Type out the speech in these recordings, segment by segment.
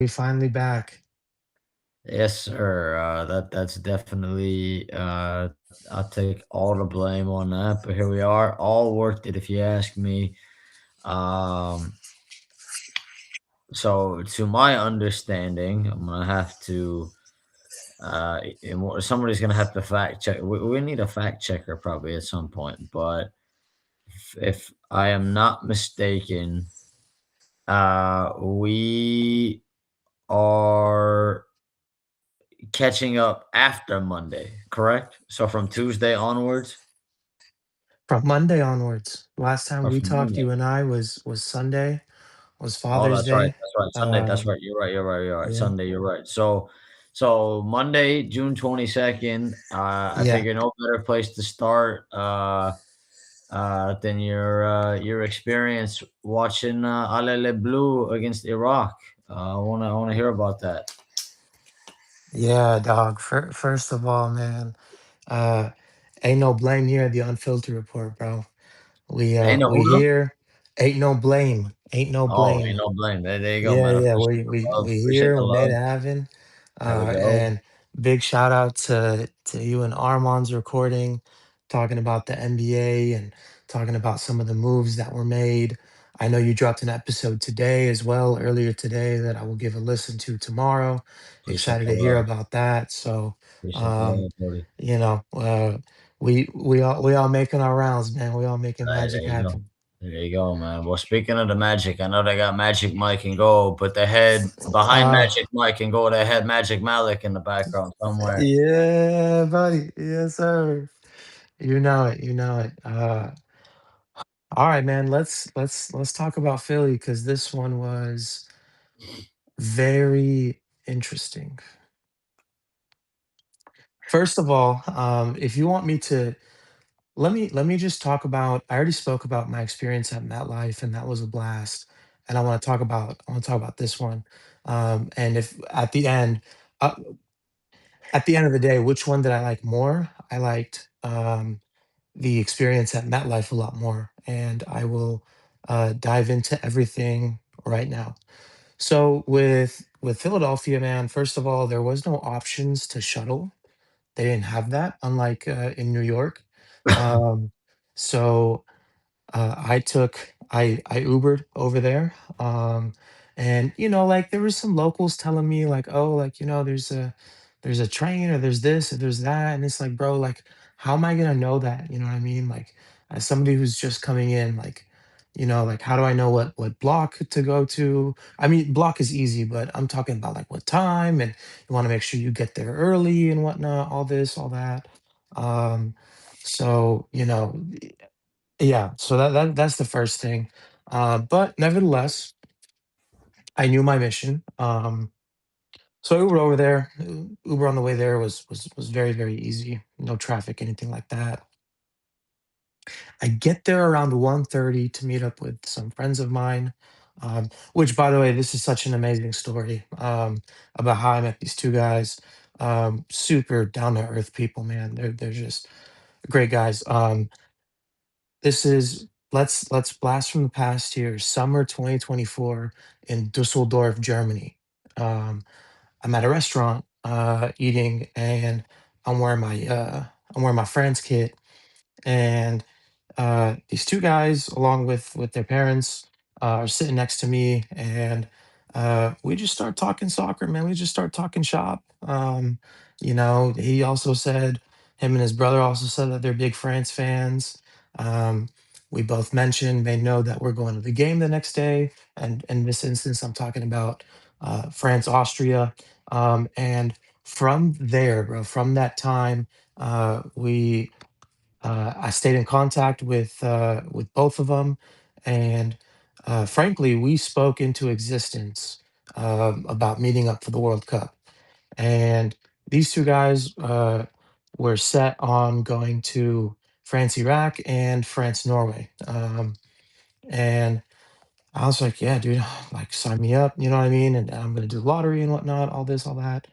We finally back. Yes, sir. That's definitely I'll take all the blame on that, but here we are, all worth it if you ask me. Um, so to my understanding, I'm gonna have to somebody's gonna have to fact check. We need a fact checker probably at some point, but if I am not mistaken, we are catching up after Monday, correct? So from Tuesday onwards From Monday onwards. Last time or we from talked, Monday? you and I was Sunday, was Oh, Father's Day. that's right. Sunday, that's Um, right. You're right. yeah, Sunday, you're right. So Monday, June 22nd, I yeah, figure no better place to start than your experience watching Alele Blue against Iraq. I wanna hear about that. yeah, dog. First of all, man, uh, ain't no blame here at the Unfiltered Report, bro. We Ain't uh no we who? here. Ain't no blame. Ain't no Oh, ain't blame. no blame. There you go, Yeah, man. yeah, Appreciate we the we love. we Appreciate here. the We made it love. happen. There we go. And big shout out to you and Armand's recording, talking about the NBA and talking about some of the moves that were made. I know you dropped an episode today as well, earlier today, that I will give a listen to tomorrow. Appreciate Excited the to hear love. about that. So, Appreciate the um, love, buddy. you know, we all making our rounds, man. We all making Right, there magic you go. happen. There you go, man. Well, speaking of the Magic, I know they got Magic Mike and Go, but the head behind Uh, Magic Mike and Go, they had Magic Malik in the background somewhere. yeah, buddy. Yes, sir. You know it. You know it. All right, man. Let's talk about Philly because this one was very interesting. First of all, if you want me to, let me just talk about. I already spoke about my experience at MetLife, and that was a blast. And I want to talk about this one. And if uh, at the end of the day, which one did I like more? I liked the experience at MetLife a lot more, and I will dive into everything right now. So with Philadelphia, man, first of all, there was no options to shuttle. They didn't have that, unlike in New York. Um, so I Ubered over there, and like there was some locals telling me like, oh, like there's a train or there's this or there's that, and it's like, bro, like how am I gonna know that? You know what I mean? Like as somebody who's just coming in, like like how do I know what block to go to? I mean, block is easy, but I'm talking about like what time, and you want to make sure you get there early and whatnot, all this, all that. Um, so yeah, so that's the first thing. But nevertheless, I knew my mission. So Uber over there, Uber on the way there was very, very easy. No traffic, anything like that. I get there around 1:30 to meet up with some friends of mine. Which by the way, this is such an amazing story about how I met these two guys. Super down to earth people, man. They're just great guys. This is let's blast from the past here. Summer 2024 in Dusseldorf, Germany. Um, I'm at a restaurant eating, and I'm wearing my uh, I'm wearing my friend's kit, and these two guys, along with their parents, are sitting next to me, and we just start talking soccer, man. We just start talking shop. He also said him and his brother also said that they're big France fans. Um, we both mentioned they know that we're going to the game the next day, and in this instance, I'm talking about France Austria, and from there, bro, from that time, we I stayed in contact with both of them, and frankly, we spoke into existence about meeting up for the World Cup. And these two guys were set on going to France Iraq and France Norway. And I was like, yeah, dude, like sign me up, you know what I mean? And I'm gonna do lottery and whatnot, all this, all that.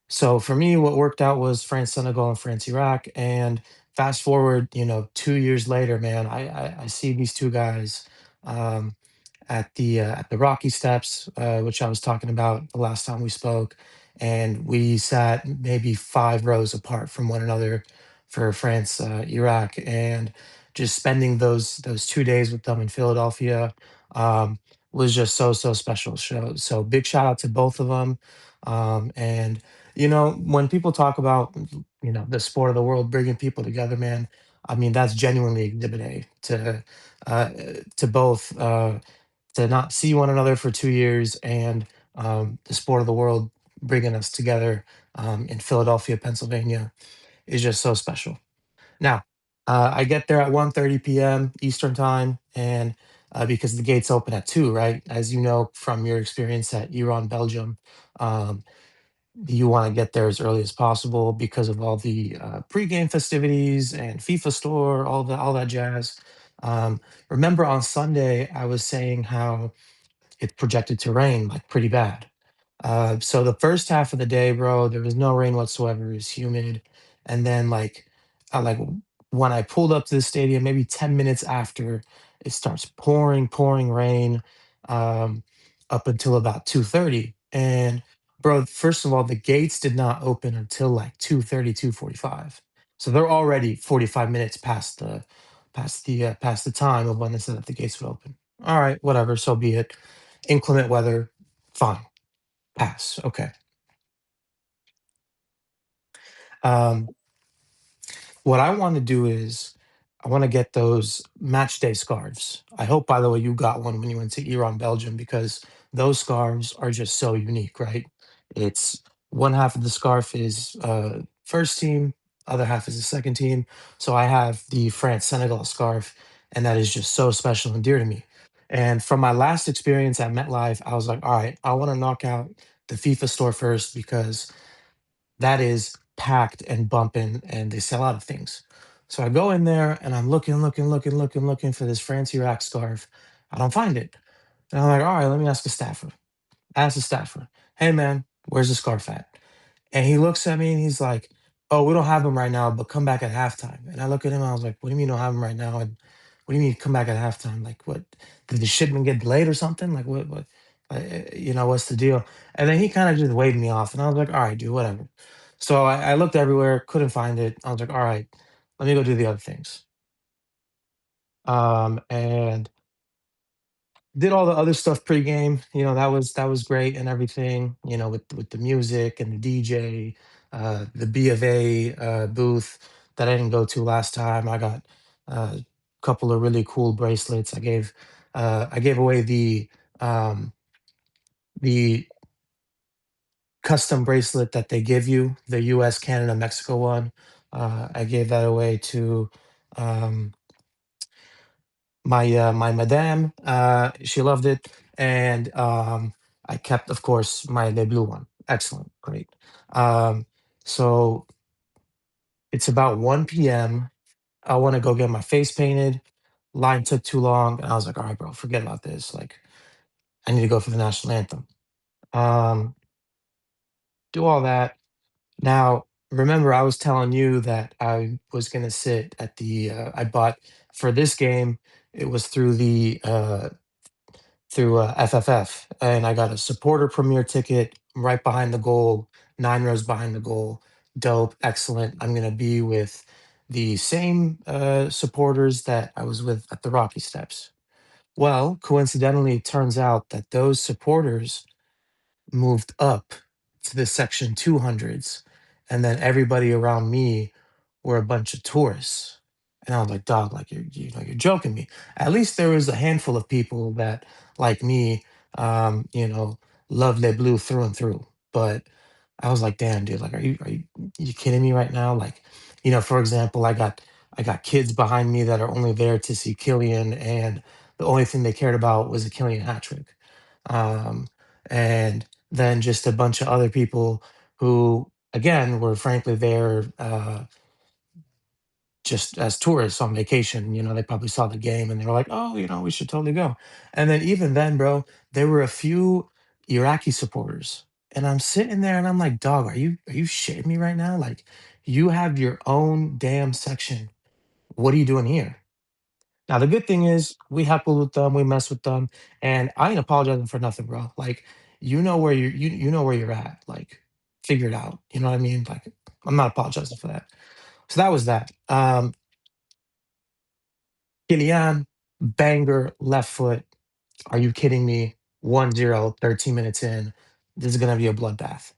So for me, what worked out was France, Senegal, and France, Iraq. And fast forward, 2 years later, man, I see these two guys um, at the Rocky Steps, which I was talking about the last time we spoke, and we sat maybe 5 rows apart from one another for France, Iraq, and just spending those 2 days with them in Philadelphia um, was just so special. So big shout out to both of them. And when people talk about the sport of the world bringing people together, man, I mean that's genuinely Exhibit A uh, to both. To not see one another for 2 years and the sport of the world bringing us together in Philadelphia, Pennsylvania is just so special. Now, I get there at 1:30 p.m. Eastern time, and because the gates open at 2, right? As you know from your experience at Iran, Belgium, um, you want to get there as early as possible because of all the pregame festivities and FIFA store, all that jazz. Um, Remember on Sunday, I was saying how it projected to rain like pretty bad. So the first half of the day, bro, there was no rain whatsoever. It was humid, and then when I pulled up to the stadium, maybe 10 minutes after, it starts pouring rain, um, up until about 2:30. And bro, first of all, the gates did not open until like 2:30, 2:45. So they're already 45 minutes past the time of when they said that the gates would open. All right, whatever, so be it. Inclement weather, fine, pass, okay. Um, what I wanna do is I wanna get those match day scarves. I hope, by the way, you got one when you went to Iran, Belgium, because those scarves are just so unique, right? It's one half of the scarf is, first team, other half is the second team. So I have the France-Senegal scarf, and that is just so special and dear to me. And from my last experience at MetLife, I was like, "Alright, I wanna knock out the FIFA store first because that is packed and bumping and they sell out of things." So I go in there and I'm looking for this fancy rack scarf. I don't find it. And I'm like, all right, let me ask the staffer. Ask the staffer, hey man, where's the scarf at? And he looks at me and he's like, "Oh, we don't have them right now, but come back at halftime." And I look at him, I was like, "What do you mean you don't have them right now? And what do you mean come back at halftime? Like, what? Did the shipment get delayed or something? Like, what? What's the deal?" And then he kind of just waved me off, and I was like, "All right, dude, whatever." So I looked everywhere, couldn't find it. I was like, "All right, let me go do the other things." And did all the other stuff pregame. That was great and everything. With the music and the DJ, the B of A booth that I didn't go to last time. I got a couple of really cool bracelets. I gave away the custom bracelet that they give you, the U.S., Canada, Mexico one. I gave that away to um, my madame. She loved it, and I kept, of course, the blue one. Excellent, great. Um, so it's about 1 p.m. I want to go get my face painted. Line took too long, and I was like, "All right, bro, forget about this. Like, I need to go for the national anthem." Um, do all that. Now, remember, I was telling you that I was gonna sit at the. I bought for this game. It was through FFF, and I got a supporter premier ticket right behind the goal, 9 rows behind the goal. Dope, excellent. I'm gonna be with the same supporters that I was with at the Rocky Steps. Well, coincidentally, it turns out that those supporters moved up to the section 200s, and then everybody around me were a bunch of tourists. And I was like, "Dog, like you're joking me." At least there was a handful of people that, like me, um, you know, love Les Bleus through and through. But I was like, "Damn, dude, like, are you kidding me right now?" Like, for example, I got kids behind me that are only there to see Killian, and the only thing they cared about was a Killian hat trick. Um, and then just a bunch of other people who, again, were frankly there just as tourists on vacation. They probably saw the game and they were like, "Oh, we should totally go." And then even then, bro, there were a few Iraqi supporters. And I'm sitting there and I'm like, "Dog, are you shitting me right now? Like, you have your own damn section. What are you doing here?" Now the good thing is we heckled with them, we messed with them, and I ain't apologizing for nothing, bro. Like you know where you know where you're at. Like figure it out. You know what I mean? Like I'm not apologizing for that. So that was that. Kylian, banger left foot. Are you kidding me? 1-0, 13 minutes in. This is gonna be a bloodbath.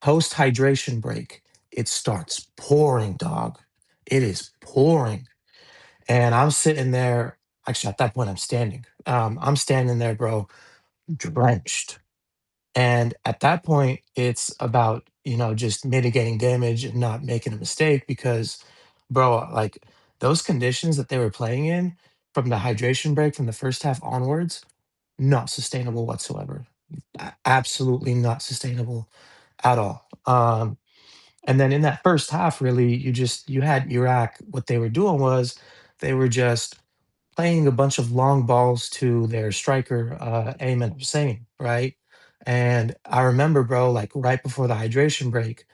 Post hydration break, it starts pouring, dog. It is pouring. And I'm sitting there. Actually, at that point, I'm standing. I'm standing there, bro, drenched. And at that point, it's about, just mitigating damage and not making a mistake because, bro, like those conditions that they were playing in from the hydration break from the first half onwards, not sustainable whatsoever. Absolutely not sustainable at all. And then in that first half, really, you had Iraq. What they were doing was they were just playing a bunch of long balls to their striker, Ayman Hussein, right? And I remember, bro, like right before the hydration break,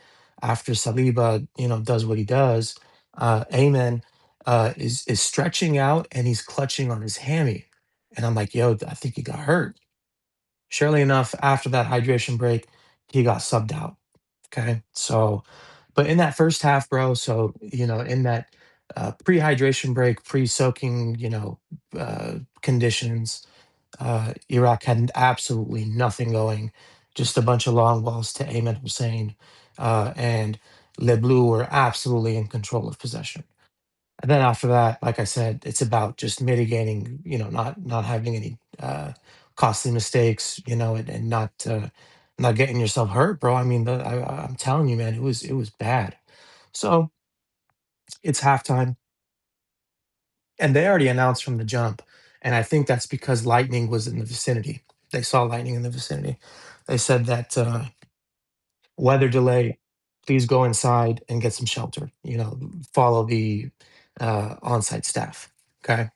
after Saliba, does what he does, Ayman is stretching out and he's clutching on his hammy, and I'm like, yo, I think he got hurt. Surely enough, after that hydration break, he got subbed out. Okay, so but in that first half, bro, so, in that, pre-hydration break, pre-soaking, conditions, Iraq had absolutely nothing going, just a bunch of long balls to Ahmed Hussein, and Les Bleus were absolutely in control of possession. And then after that, like I said, it's about just mitigating, not having any, costly mistakes, and not getting yourself hurt, bro. I mean, I'm telling you, man, it was bad. So it's halftime, and they already announced from the jump, and I think that's because lightning was in the vicinity. They saw lightning in the vicinity. They said that weather delay, please go inside and get some shelter. Follow the on-site staff. Okay,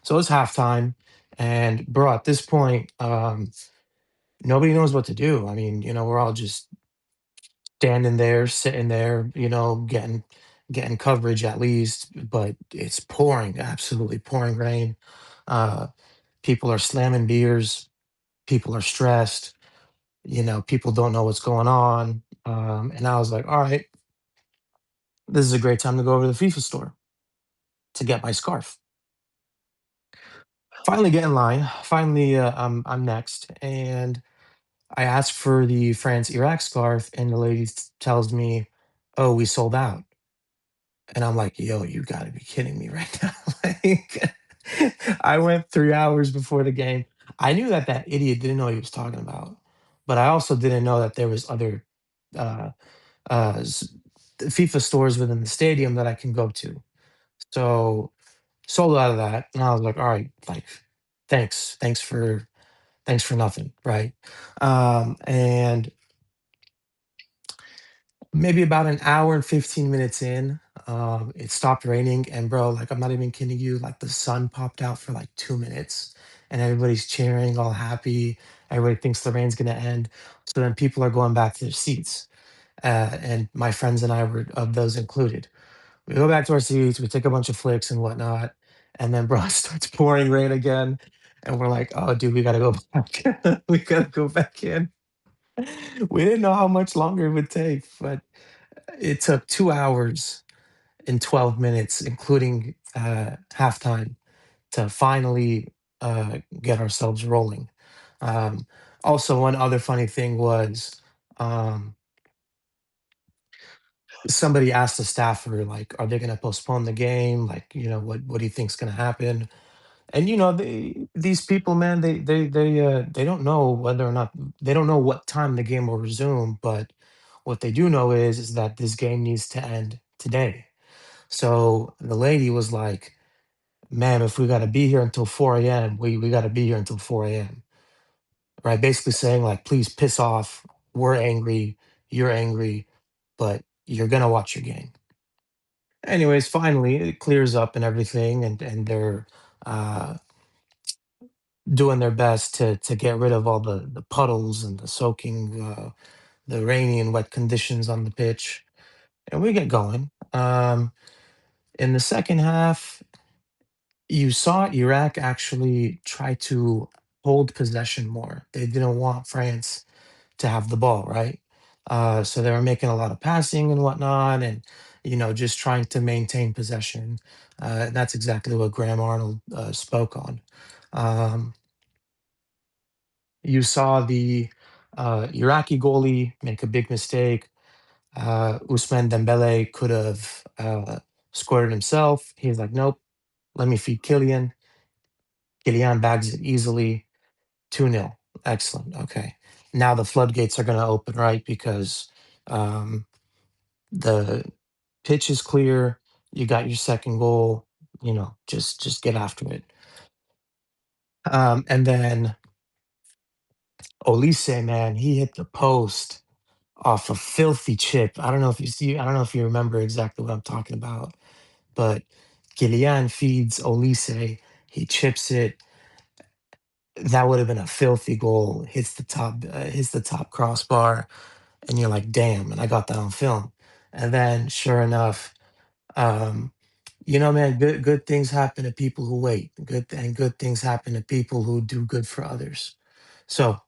so it's halftime, and bro, at this point, nobody knows what to do. I mean, we're all just standing there, sitting there, getting coverage at least, but it's pouring, absolutely pouring rain. Uh, People are slamming beers, people are stressed, people don't know what's going on. And I was like, all right, this is a great time to go over to the FIFA store to get my scarf. Finally get in line. Finally, I'm next, and I asked for the France Iraq scarf, and the lady tells me, "Oh, we sold out." And I'm like, "Yo, you gotta be kidding me right now!" Like, I went 3 hours before the game. I knew that that idiot didn't know what he was talking about, but I also didn't know that there was other uh, uh, s- FIFA stores within the stadium that I can go to. So sold out of that, and I was like, "All right, like, thanks for nothing, right?" And maybe about an hour and 15 minutes in, it stopped raining, and bro, like I'm not even kidding you, like the sun popped out for like 2 minutes, and everybody's cheering, all happy. Everybody thinks the rain's gonna end. So then people are going back to their seats, and my friends and I were of those included. We go back to our seats, we take a bunch of flicks and whatnot, and then bro, it starts pouring rain again, and we're like, "Oh, dude, we gotta go back. We gotta go back in." We didn't know how much longer it would take, but it took 2 hours and 12 minutes, including, halftime, to finally, get ourselves rolling. Um, Also, one other funny thing was, um, somebody asked the staffer, like, "Are they gonna postpone the game? Like, what do you think's gonna happen?" And, these people, man, they don't know whether or not they don't know what time the game will resume, but what they do know is that this game needs to end today. So the lady was like, "Ma'am, if we gotta be here until 4 a.m., we gotta be here until 4 a.m." Right? Basically saying like, "Please piss off. We're angry. You're angry, but you're gonna watch your game." Anyways, finally it clears up and everything, and they're uh, doing their best to get rid of all the puddles and the soaking, the rainy and wet conditions on the pitch, and we get going. In the second half, You saw Iraq actually try to hold possession more. They didn't want France to have the ball, right? So they were making a lot of passing and whatnot, and just trying to maintain possession. And that's exactly what Graham Arnold spoke on. Um, you saw the Iraqi goalie make a big mistake. Usman Dembele could have scored it himself. He's like, nope, let me feed Kylian. Kylian bags it easily. 2-0. Excellent. Okay. Now the floodgates are going to open, right? Because um, the pitch is clear. You got your second goal. Just get after it. And then Olise, man, he hit the post off a filthy chip. I don't know if you see. I don't know if you remember exactly what I'm talking about, but Kylian feeds Olise. He chips it. That would have been a filthy goal. Hits the top crossbar, and you're like, damn. And I got that on film. And then, sure enough, um, man, good things happen to people who wait. Good things happen to people who do good for others. So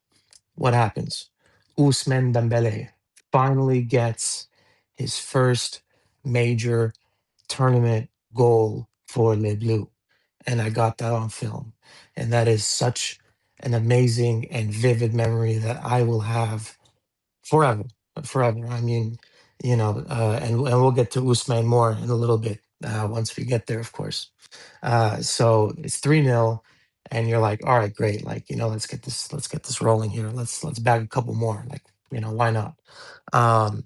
what happens? Ousmane Dembele finally gets his first major tournament goal for Les Bleus, and I got that on film. And that is such an amazing and vivid memory that I will have forever, forever. I mean, and we'll get to Usman more in a little bit once we get there, of course. So it's 3-0, and you're like, all right, great. Like, let's get this rolling here. Let's bag a couple more. Like, why not? Um,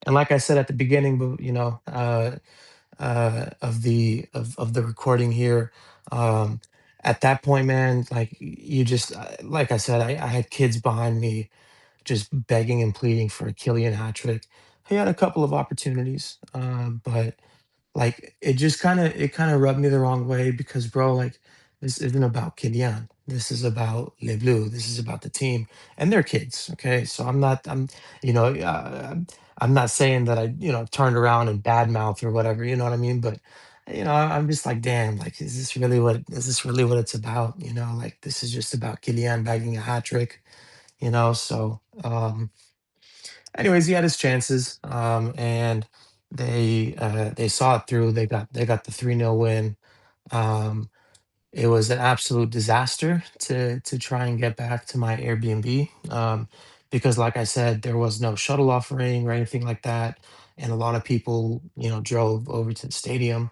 and like I said at the beginning, of the recording here, um, at that point, man, like you just like I said, I had kids behind me just begging and pleading for a Killian hat trick. He had a couple of opportunities, but like it kind of rubbed me the wrong way because, bro, like this isn't about Killian. This is about Le Bleu. This is about the team and their kids. Okay, so I'm not saying that I turned around and badmouth or whatever. You know what I mean? But I'm just like, damn, like is this really what it's about? Like this is just about Killian bagging a hat trick. So anyways, he had his chances, and they saw it through. They got the 3-0 win. Um, it was an absolute disaster to try and get back to my Airbnb, because, like I said, there was no shuttle offering or anything like that, and a lot of people, drove over to the stadium.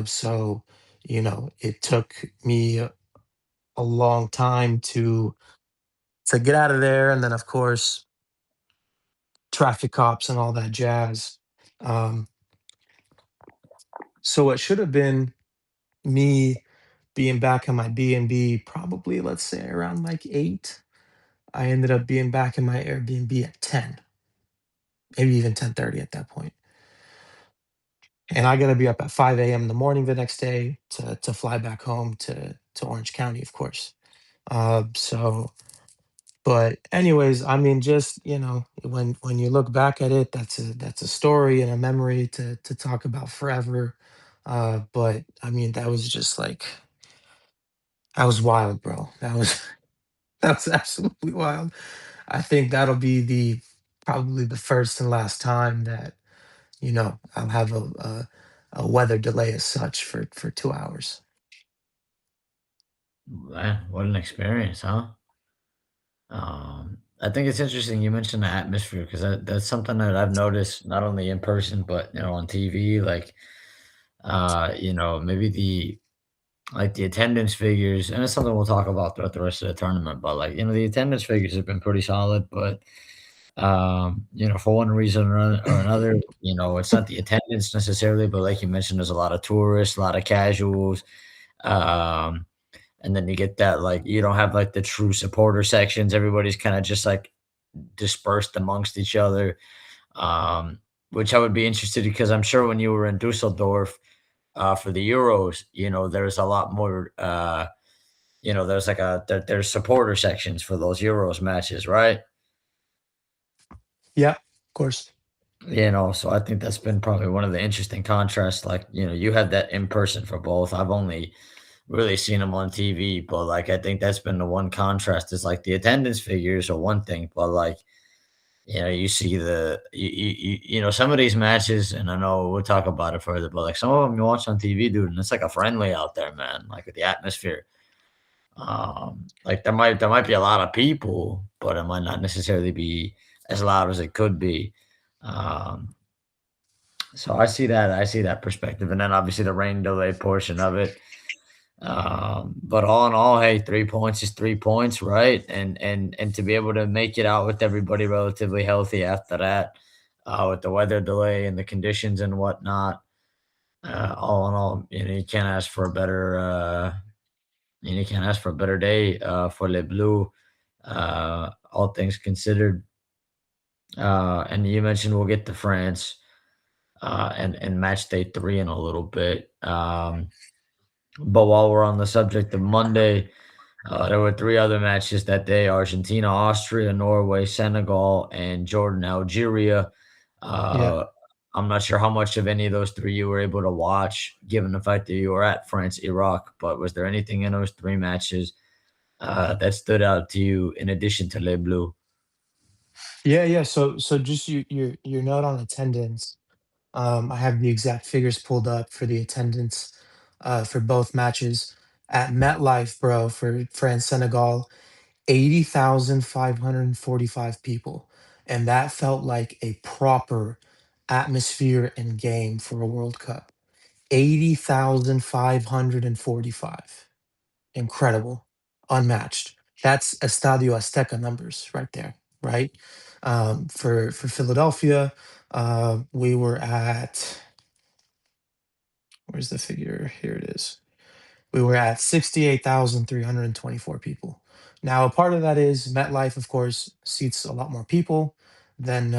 So, it took me a long time to get out of there, and then, of course, traffic cops and all that jazz. Um, so it should have been me being back in my B&B probably, let's say, around like 8. I ended up being back in my Airbnb at 10, maybe even 10:30 at that point. And I got to be up at 5 a.m. in the morning the next day to fly back home to Orange County, of course. So But anyways, I mean, just when you look back at it, that's a story and a memory to talk about forever. But I mean, that was just like that was wild, bro. That was that was absolutely wild. I think that'll be the probably the first and last time that I'll have a weather delay as such for 2 hours. Man, what an experience, huh? I think it's interesting you mentioned the atmosphere because that's something that I've noticed not only in person but on TV. Like, maybe the attendance figures, and it's something we'll talk about throughout the rest of the tournament. But like, the attendance figures have been pretty solid, but for one reason or another, it's not the attendance necessarily, but like you mentioned, there's a lot of tourists, a lot of casuals. Um, and then you get that like you don't have like the true supporter sections. Everybody's kind of just like dispersed amongst each other. Um, which I would be interested because I'm sure when you were in Dusseldorf for the Euros, there's a lot more. There's like there's supporter sections for those Euros matches, right? Yeah, of course. So I think that's been probably one of the interesting contrasts. Like, you have that in person for both. I've only really seen them on TV, but like I think that's been the one contrast is like the attendance figures are one thing, but like you see some of these matches, and I know we'll talk about it further, but like some of them you watch on TV, dude, and it's like a friendly out there, man. Like with the atmosphere, like there might be a lot of people, but it might not necessarily be as loud as it could be. Um, so I see that perspective, and then obviously the rain delay portion of it. But all in all, hey, 3 points is 3 points, right? And to be able to make it out with everybody relatively healthy after that, with the weather delay and the conditions and whatnot, all in all, you can't ask for a better you can't ask for a better day for Le Bleu, all things considered. And you mentioned we'll get to France and match day three in a little bit. But while we're on the subject of Monday, there were three other matches that day: Argentina, Austria, Norway, Senegal, and Jordan, Algeria. Yeah. Uh, I'm not sure how much of any of those three you were able to watch, given the fact that you were at France, Iraq. But was there anything in those three matches that stood out to you in addition to Les Bleus? Yeah, yeah. So just your note on attendance. I have the exact figures pulled up for the attendance for both matches at MetLife, bro, for France Senegal, 80,545 people. And that felt like a proper atmosphere and game for a World Cup. 80,545. Incredible, unmatched. That's Estadio Azteca numbers right there, right? For Philadelphia, we were at, where's the figure? Here it is. We were at 68,324 people. Now, a part of that is MetLife, of course, seats a lot more people than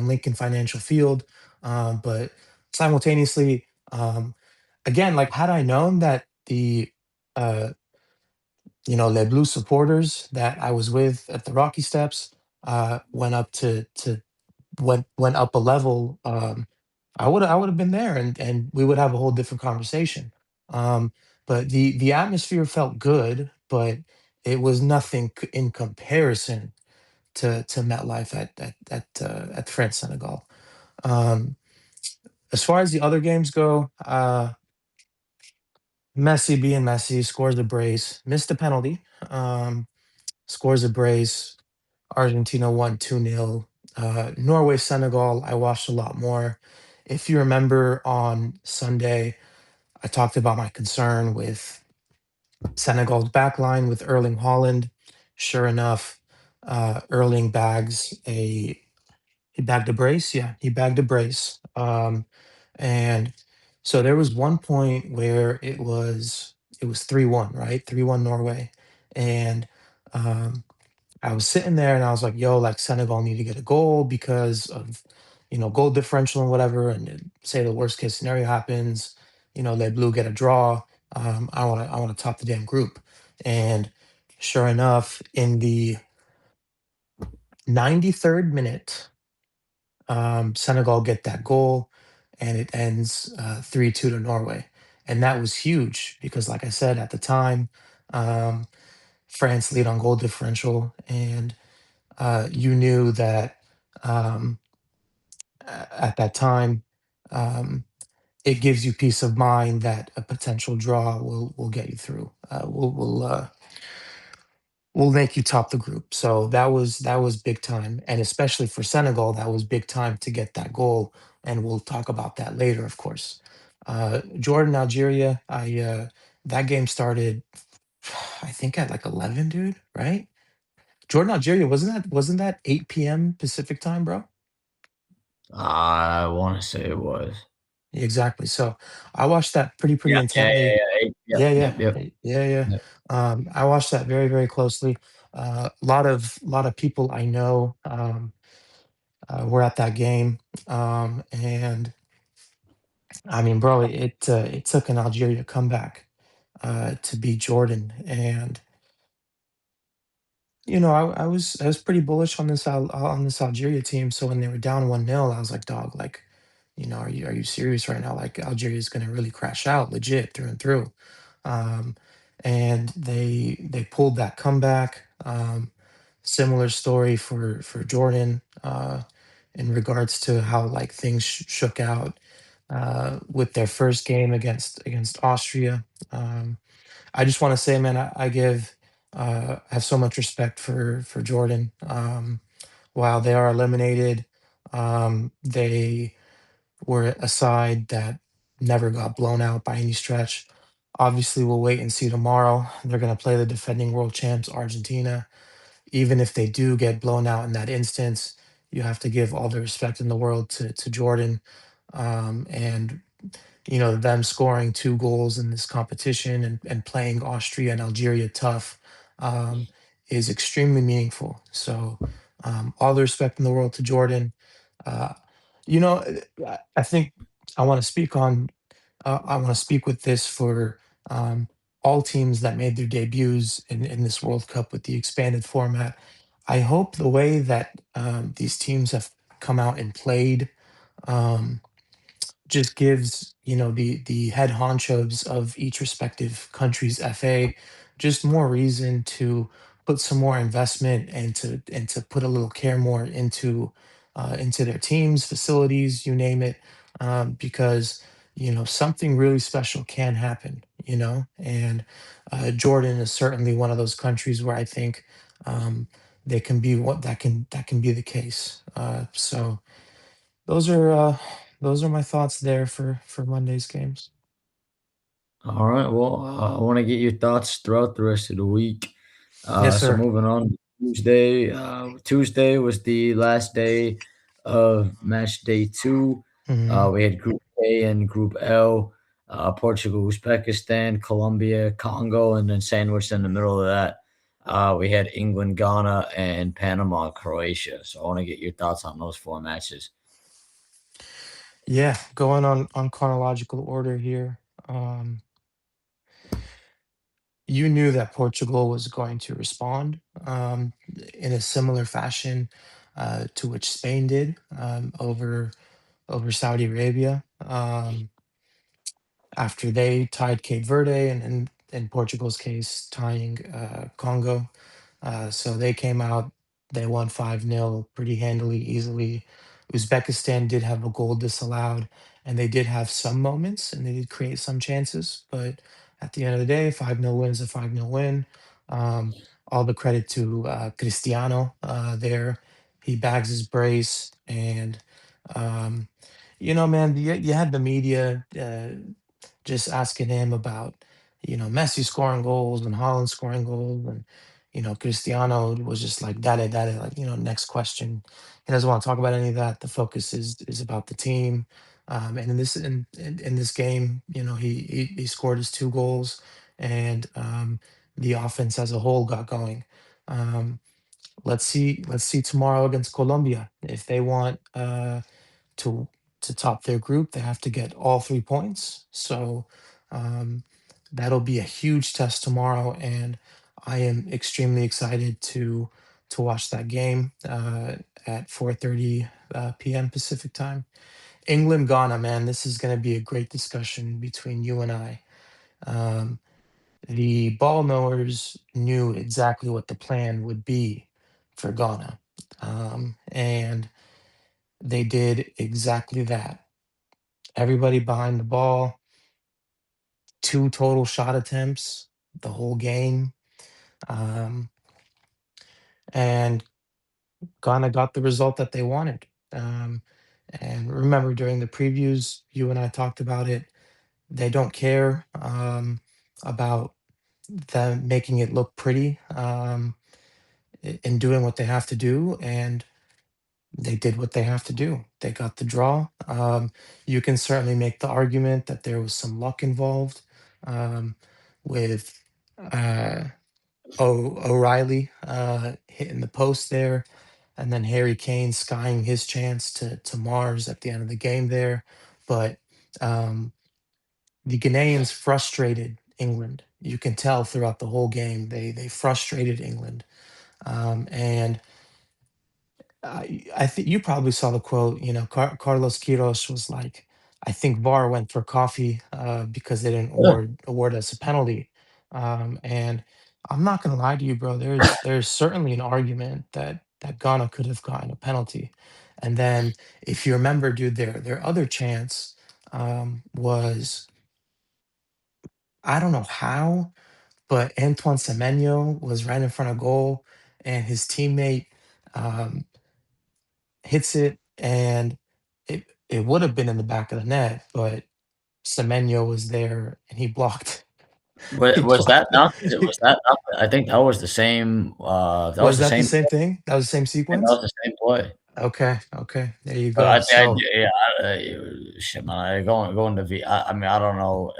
Lincoln Financial Field, but simultaneously, again, like had I known that the uh, Les Blues supporters that I was with at the Rocky Steps went up to went up a level. I would have been there, and we would have a whole different conversation. Um, but the atmosphere felt good, but it was nothing in comparison to MetLife at France Senegal. Um, as far as the other games go, Messi being Messi scores a brace, missed a penalty, um, scores a brace. Argentina won 2-0. Norway, Senegal, I watched a lot more. If you remember on Sunday, I talked about my concern with Senegal's backline with Erling Holland. Sure enough, Erling he bagged a brace. Yeah, he bagged a brace. And so there was one point where it was 3-1, right? 3-1 Norway. And um, I was sitting there and I was like, yo, like Senegal need to get a goal because of, goal differential and whatever. And then say the worst case scenario happens, Les Blue get a draw. I want to top the damn group. And sure enough, in the 93rd minute, Senegal get that goal and it ends 3-2 to Norway. And that was huge because, like I said, at the time, um, France lead on goal differential. And you knew that um, at that time, um, it gives you peace of mind that a potential draw will get you through. Will make you top the group. So that was big time, and especially for Senegal, that was big time to get that goal. And we'll talk about that later, of course. Jordan, Algeria. That game started, I think at like 11, dude. Right? Jordan, Algeria. Wasn't that 8 p.m. Pacific time, bro? I want to say it was. Exactly. So I watched that pretty Yeah, yeah, yeah, intently. yeah. Yeah, Yep, yeah, yep, yep. yeah, yeah. Yep. I watched that very closely. A lot of people I know were at that game, and I mean, bro, it took an Algeria comeback to beat Jordan, and I was pretty bullish on this Algeria team. So when they were down 1-0, I was like, dog, like, are you serious right now? Like Algeria is gonna really crash out, legit through and through. Um, and they pulled that comeback. Similar story for Jordan, in regards to how like things shook out with their first game against Austria. I just want to say, man, I have so much respect for Jordan. While they are eliminated, they were a side that never got blown out by any stretch. Obviously, we'll wait and see tomorrow. They're going to play the defending world champs, Argentina. Even if they do get blown out in that instance, you have to give all the respect in the world to Jordan. And them scoring 2 goals in this competition and playing Austria and Algeria tough, is extremely meaningful. So, all the respect in the world to Jordan. Uh, I think I wanna speak on I wanna speak with this for, all teams that made their debuts in this World Cup with the expanded format. I hope the way that, these teams have come out and played, um just gives the head honchos of each respective country's FA just more reason to put some more investment and to put a little care more into their teams, facilities, you name it, because something really special can happen, and Jordan is certainly one of those countries where I think they can be what that can be the case. So those are uh, those are my thoughts there for Monday's games. All right. Well, I want to get your thoughts throughout the rest of the week. Yes, So sir. moving on to Tuesday. Tuesday was the last day of match day two. Mhm. We had Group A and Group L. Portugal, Uzbekistan, Colombia, Congo, and then sandwiched in the middle of that, we had England, Ghana, and Panama, Croatia. So I want to get your thoughts on those four matches. Yeah, going on chronological order here. Um, you knew that Portugal was going to respond in a similar fashion to which Spain did over Saudi Arabia. After they tied Cape Verde and in Portugal's case tying Congo. So they came out, they won 5-0 pretty handily, easily. Uzbekistan did have a goal disallowed, and they did have some moments and they did create some chances. But at the end of the day, 5-0 win is a 5-0 win. Um, all the credit to Cristiano there. He bags his brace. And, um, man, you had the media. Just asking him about, Messi scoring goals and Holland scoring goals. And, Cristiano was just like, that, like, next question. He doesn't want to talk about any of that. The focus is about the team. And in this game, he scored his 2 goals, and the offense as a whole got going. Um, let's see tomorrow against Colombia if they want to to top their group, they have to get all 3 points. So um, that'll be a huge test tomorrow, and I am extremely excited to watch that game at 4:30 p.m. Pacific time. England Ghana, man, this is going to be a great discussion between you and I. Um, the ball knowers knew exactly what the plan would be for Ghana, and they did exactly that. Everybody behind the ball, 2 total shot attempts the whole game, um, and Ghana got the result that they wanted. Um, and remember, during the previews, you and I talked about it. They don't care about them making it look pretty in doing what they have to do, and they did what they have to do. They got the draw. You can certainly make the argument that there was some luck involved um, with uh, O'Reilly hitting the post there, and then Harry Kane skying his chance to Mars at the end of the game there. But um, the Ghanaians frustrated England. You can tell throughout the whole game they frustrated England. And I think you probably saw the quote. Carlos Quiros was like, "I think VAR went for coffee because they didn't Yeah. award us a penalty." And I'm not gonna lie to you, bro. There's certainly an argument that Ghana could have gotten a penalty. And then, if you remember, dude, their other chance was, I don't know how, but Antoine Semenyo was right in front of goal, and his teammate. Um, Hits it, and it would have been in the back of the net, but Semenyo was there and he blocked he Was blocked that not was that not I think that was Was the that the same same play. thing? That was the same I think that was sequence? the same play. Okay, okay, there you But go. So, yeah, shit, man, going to I mean, I don't know,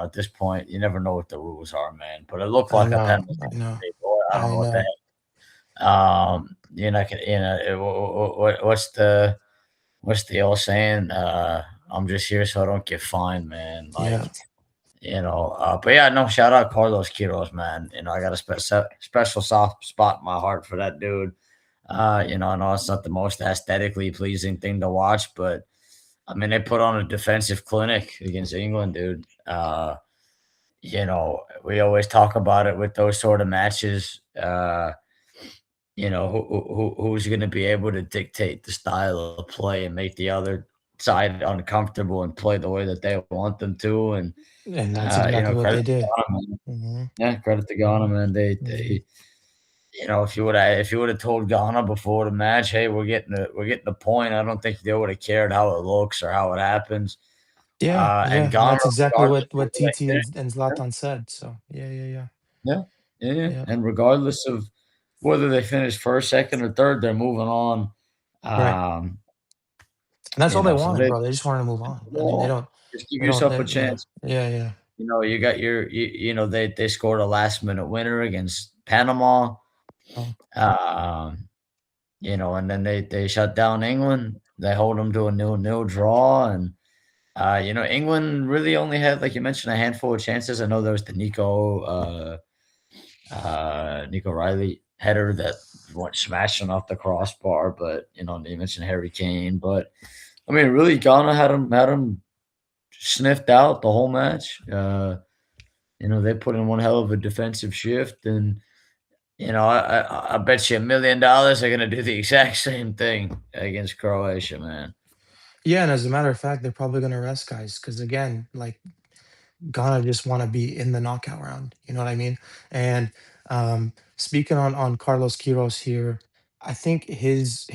at this point, you never know what the rules are, man, but it looked I like a know, penalty I to know, me, boy. I don't I know what the know. heck. What's the old saying? I'm just here so I don't get fined, man. Yeah, Like, but yeah, no, shout out Carlos Quiros, man. I got a special soft spot in my heart for that dude. I know it's not the most aesthetically pleasing thing to watch, but I mean, they put on a defensive clinic against England, dude. We always talk about it with those sort of matches. Who's going to be able to dictate the style of play and make the other side uncomfortable and play the way that they want them to. And and that's exactly what credit they to did. Ghana, man. Mhm, Yeah, credit to Ghana, man. mhm. If you would have told Ghana before the match, hey, we're getting a point, I don't think they would have cared how it looks or how it happens. Yeah, And yeah, and Ghana, that's exactly regardless what of what where they TT finish, and Zlatan said, so yeah, yeah, yeah. yeah, yeah, yeah, Yep, and regardless of whether they finish first, second, or third, they're moving on. right. Um, And that's all they so wanted, they bro, they just wanted to move on. I go mean, on. Just give they don't yourself they a yeah, chance. yeah, yeah, You got they scored a last minute winner against Panama. oh, Um, and then they shut down England. They hold them to a nil-nil draw, and England really only had, like you mentioned, a handful of chances. I know there was the Nico Riley header that went smashing off the crossbar, but you mentioned Harry Kane, but I mean, really, Ghana had him sniffed out the whole match. They put in one hell of a defensive shift, and I bet you $1 million they're gonna do the exact same thing against Croatia, man. yeah, and as a matter of fact, they're probably gonna rest guys because, again, like, Ghana just wanna be in the knockout round, you know what I mean? And, speaking on Carlos Queiroz here, I think his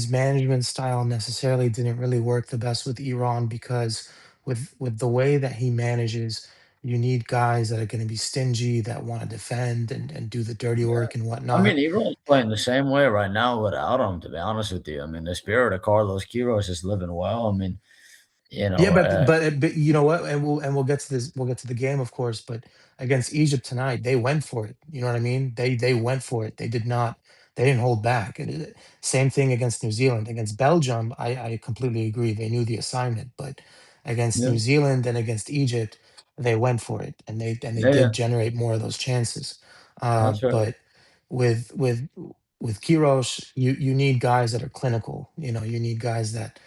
management style necessarily didn't really work the best with Iran because with the way that he manages, you need guys that are gonna be stingy, that wanna defend and do the dirty Yeah. work and I whatnot. mean, Iran's playing the same way right now without him, to be honest with you. I mean, the spirit of Carlos Queiroz is living well. I mean, you Yeah, know, but you know what? And we'll get to this. We'll get to the game, of course. But against Egypt tonight, they went for it. You know what I mean? They went for it. They did not. They didn't hold back. Same thing against New Zealand. Against Belgium, I completely agree. They knew the assignment. But against yeah, New Zealand and against Egypt, they went for it, and they yeah, yeah, did generate more of those chances. that's right. But with with with Kirosh, you need guys that are clinical. You need guys that,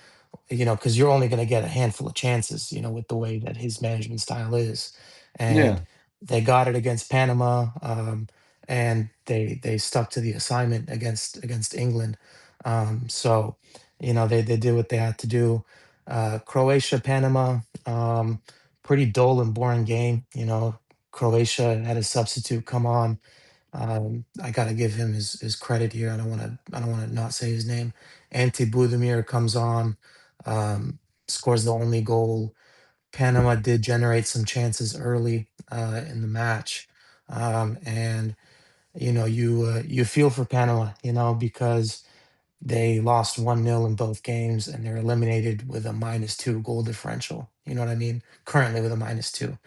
because you're only going to get a handful of chances, with the way that his management style is. And Yeah, they got it against Panama, and they stuck to the assignment against England. So, they did what they had to do. Croatia, Panama, pretty dull and boring game. Croatia had a substitute come on. I gotta give him his credit here. I don't wanna not say his name. Ante Budimir comes on, um, scores the only goal. Panama did generate some chances early in the match, and you feel for Panama, because they lost 1-0 in both games and they're eliminated with a -2 goal differential. You know what I mean? Currently with a -2.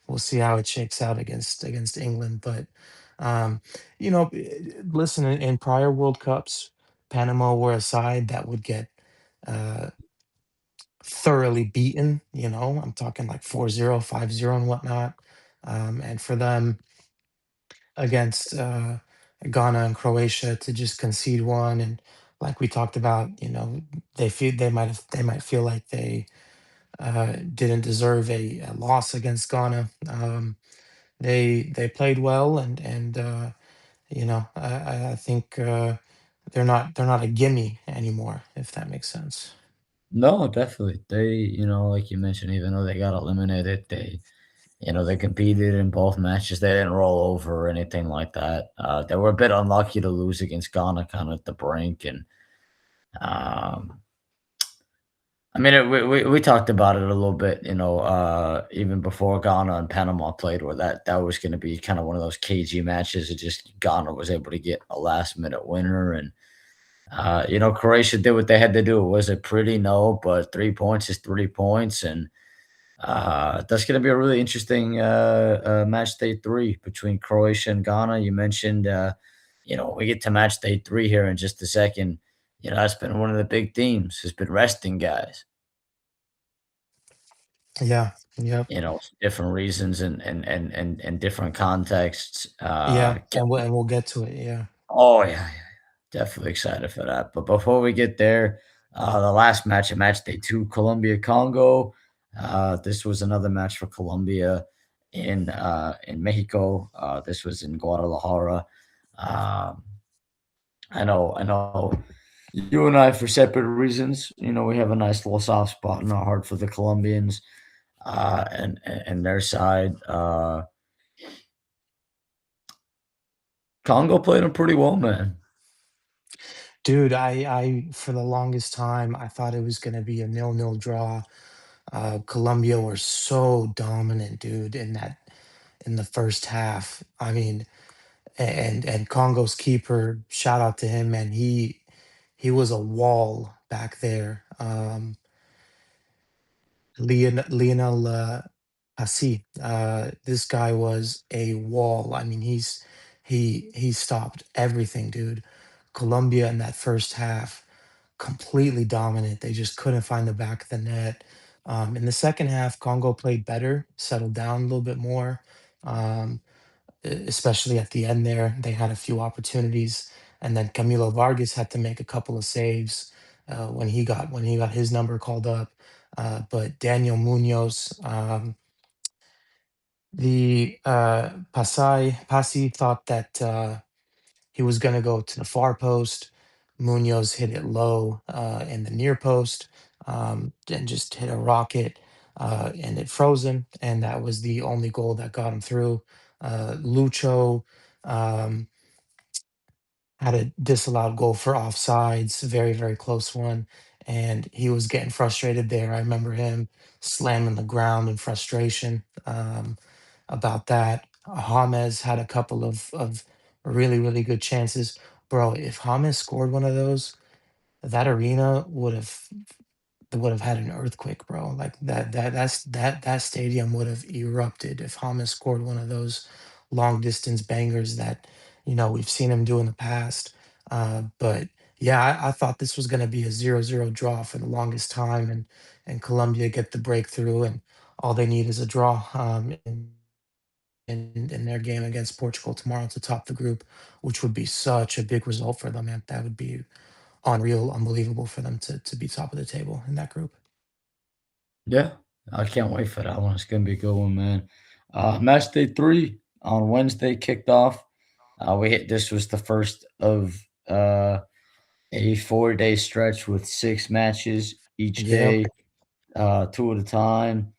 We'll see how it shakes out against England. But um, listen, in prior World Cups, Panama were a side that would get uh, thoroughly beaten. I'm talking like 4-0, 5-0, and whatnot. And for them against Ghana and Croatia to just concede one, and like we talked about, they might feel like they didn't deserve a loss against Ghana. They played well, and I think they're not a gimme anymore, if that makes sense. No, definitely. They, like you mentioned, even though they got eliminated, they competed in both matches. They didn't roll over or anything like that. They were a bit unlucky to lose against Ghana, kind of at the brink, and um, I mean, we talked about it a little bit, even before Ghana and Panama played, where that was going to be kind of one of those cagey matches. It just Ghana was able to get a last minute winner, and Croatia did what they had to do. Was it pretty? No, but 3 points is 3 points, and that's going to be a really interesting match day three between Croatia and Ghana. You mentioned, we get to match day three here in just a second. That's been one of the big themes. Has been resting guys. Yeah. Yep. Different reasons and different contexts. Yeah. And we'll get to it. Yeah. Oh yeah, yeah, yeah. Definitely excited for that. But before we get there, the last match at match day two, Colombia Congo. This was another match for Colombia in Mexico. This was in Guadalajara. Um, I know. You and I, for separate reasons, we have a nice little soft spot in our heart for the Colombians and their side. Congo played them pretty well, man. Dude, I for the longest time I thought it was gonna be a 0-0 draw. Colombia were so dominant, dude, in the first half. I mean, and Congo's keeper, shout out to him, man. He was a wall back there. Lionel Hassi. This guy was a wall. I mean, he stopped everything, dude. Colombia in that first half, completely dominant. They just couldn't find the back of the net. In the second half, Congo played better, settled down a little bit more. Um, Especially at the end there. They had a few opportunities, and then Camilo Vargas had to make a couple of saves when he got his number called up. But Daniel Munoz, the Pasi thought that he was going to go to the far post. Munoz hit it low in the near post and just hit a rocket, and it frozen. And that was the only goal that got him through. Lucho um, had a disallowed goal for offsides, very, very close one. And he was getting frustrated there. I remember him slamming the ground in frustration about that. James had a couple of really, really good chances. Bro, if James scored one of those, that arena would have had an earthquake, bro. Like that stadium would have erupted if Hamas scored one of those long distance bangers that we've seen him do in the past. But yeah, I thought this was going to be a 0-0 draw for the longest time, and Colombia get the breakthrough, and all they need is a draw in their game against Portugal tomorrow to top the group, which would be such a big result for them, man. That would be unreal, unbelievable for them to be top of the table in that group. Yeah, I can't wait for that one. It's gonna be a good one, man. Match day three on Wednesday kicked off. This was the first of a 4-day stretch with 6 matches each Yep. day, two at a time.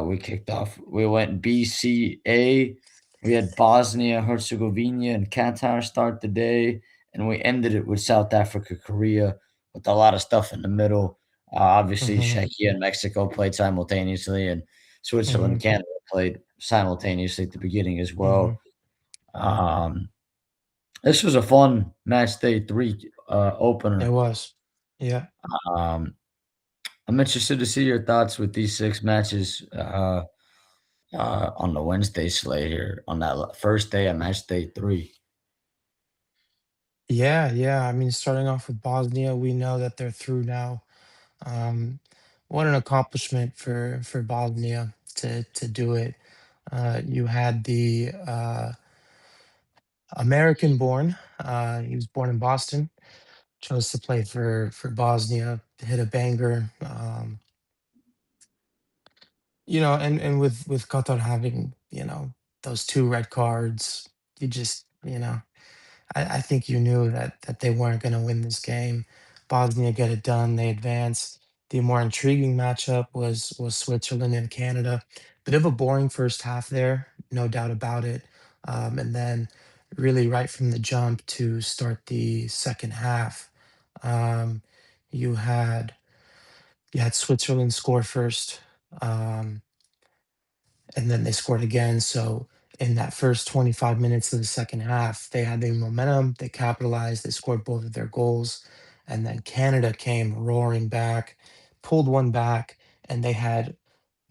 We kicked off. We went BCA. We had Bosnia, Herzegovina, and Qatar start the day, and we ended it with South Africa, Korea, with a lot of stuff in the middle. Obviously, Mhm. Czechia and Mexico played simultaneously, and Switzerland and Mhm. Canada played simultaneously at the beginning as Mhm. well. Um, this was a fun match day three It opener. was. Yeah. Um, I'm interested to see your thoughts with these 6 matches. On the Wednesday slate here on that first day of match day three. Yeah, yeah. I mean, starting off with Bosnia, we know that they're through now. Um, what an accomplishment for Bosnia to do it. You had American born. He was born in Boston. Chose to play for Bosnia. Hit a banger. And with Qatar having those two red cards, you just I think you knew that they weren't going to win this game. Bosnia get it done. They advance. The more intriguing matchup was Switzerland and Canada. Bit of a boring first half there, no doubt about it. And then really right from the jump to start the second half, um, you had you had Switzerland score first. Um, and then they scored again. So in that first 25 minutes of the second half, they had the momentum, they capitalized, they scored both of their goals, and then Canada came roaring back, pulled one back, and they had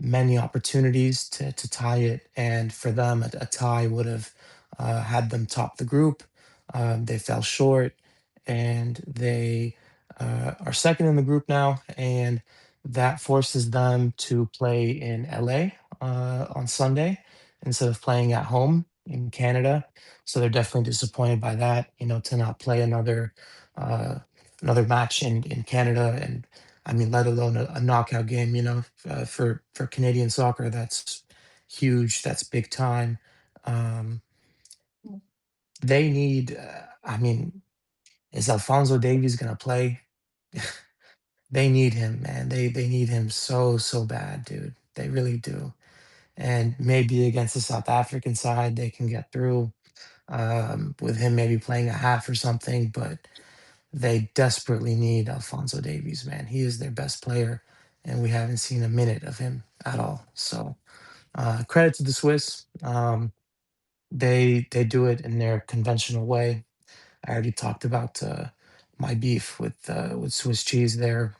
many opportunities to tie it. And for them, a tie would have had them top the group. They fell short, and they are second in the group now, and that forces them to play in LA on Sunday instead of playing at home in Canada. So they're definitely disappointed by that, to not play uh, another match in Canada, and I mean, let alone a knockout game. For Canadian soccer, that's huge. That's big time. Um, they need. I mean, is Alfonso Davies going to play? They need him, man. They need him so bad, dude. They really do. And maybe against the South African side, they can get through with him maybe playing a half or something. But they desperately need Alfonso Davies, man. He is their best player, and we haven't seen a minute of him at all. So credit to the Swiss. They do it in their conventional way. I already talked about my beef with Swiss cheese there.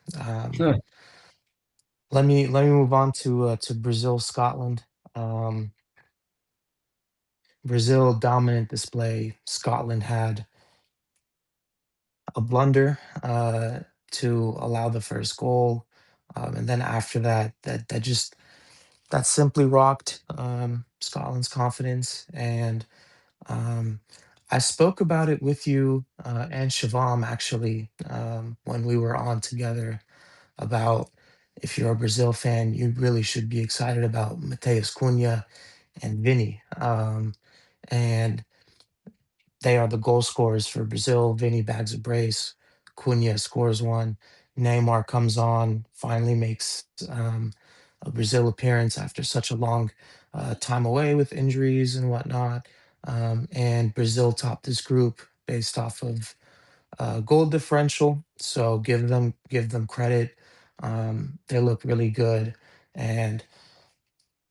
Let me move on to Brazil, Scotland. Um, Brazil dominant display. Scotland had a blunder to allow the first goal, and then after that, that simply rocked Scotland's confidence. And um, I spoke about it with you and Shivam actually when we were on together about if you're a Brazil fan, you really should be excited about Mateus Cunha and Vini. And they are the goal scorers for Brazil. Vini bags a brace. Cunha scores one. Neymar comes on, finally makes a Brazil appearance after such a long time away with injuries and whatnot. And Brazil topped this group based off of goal differential. So give them credit. They look really good, and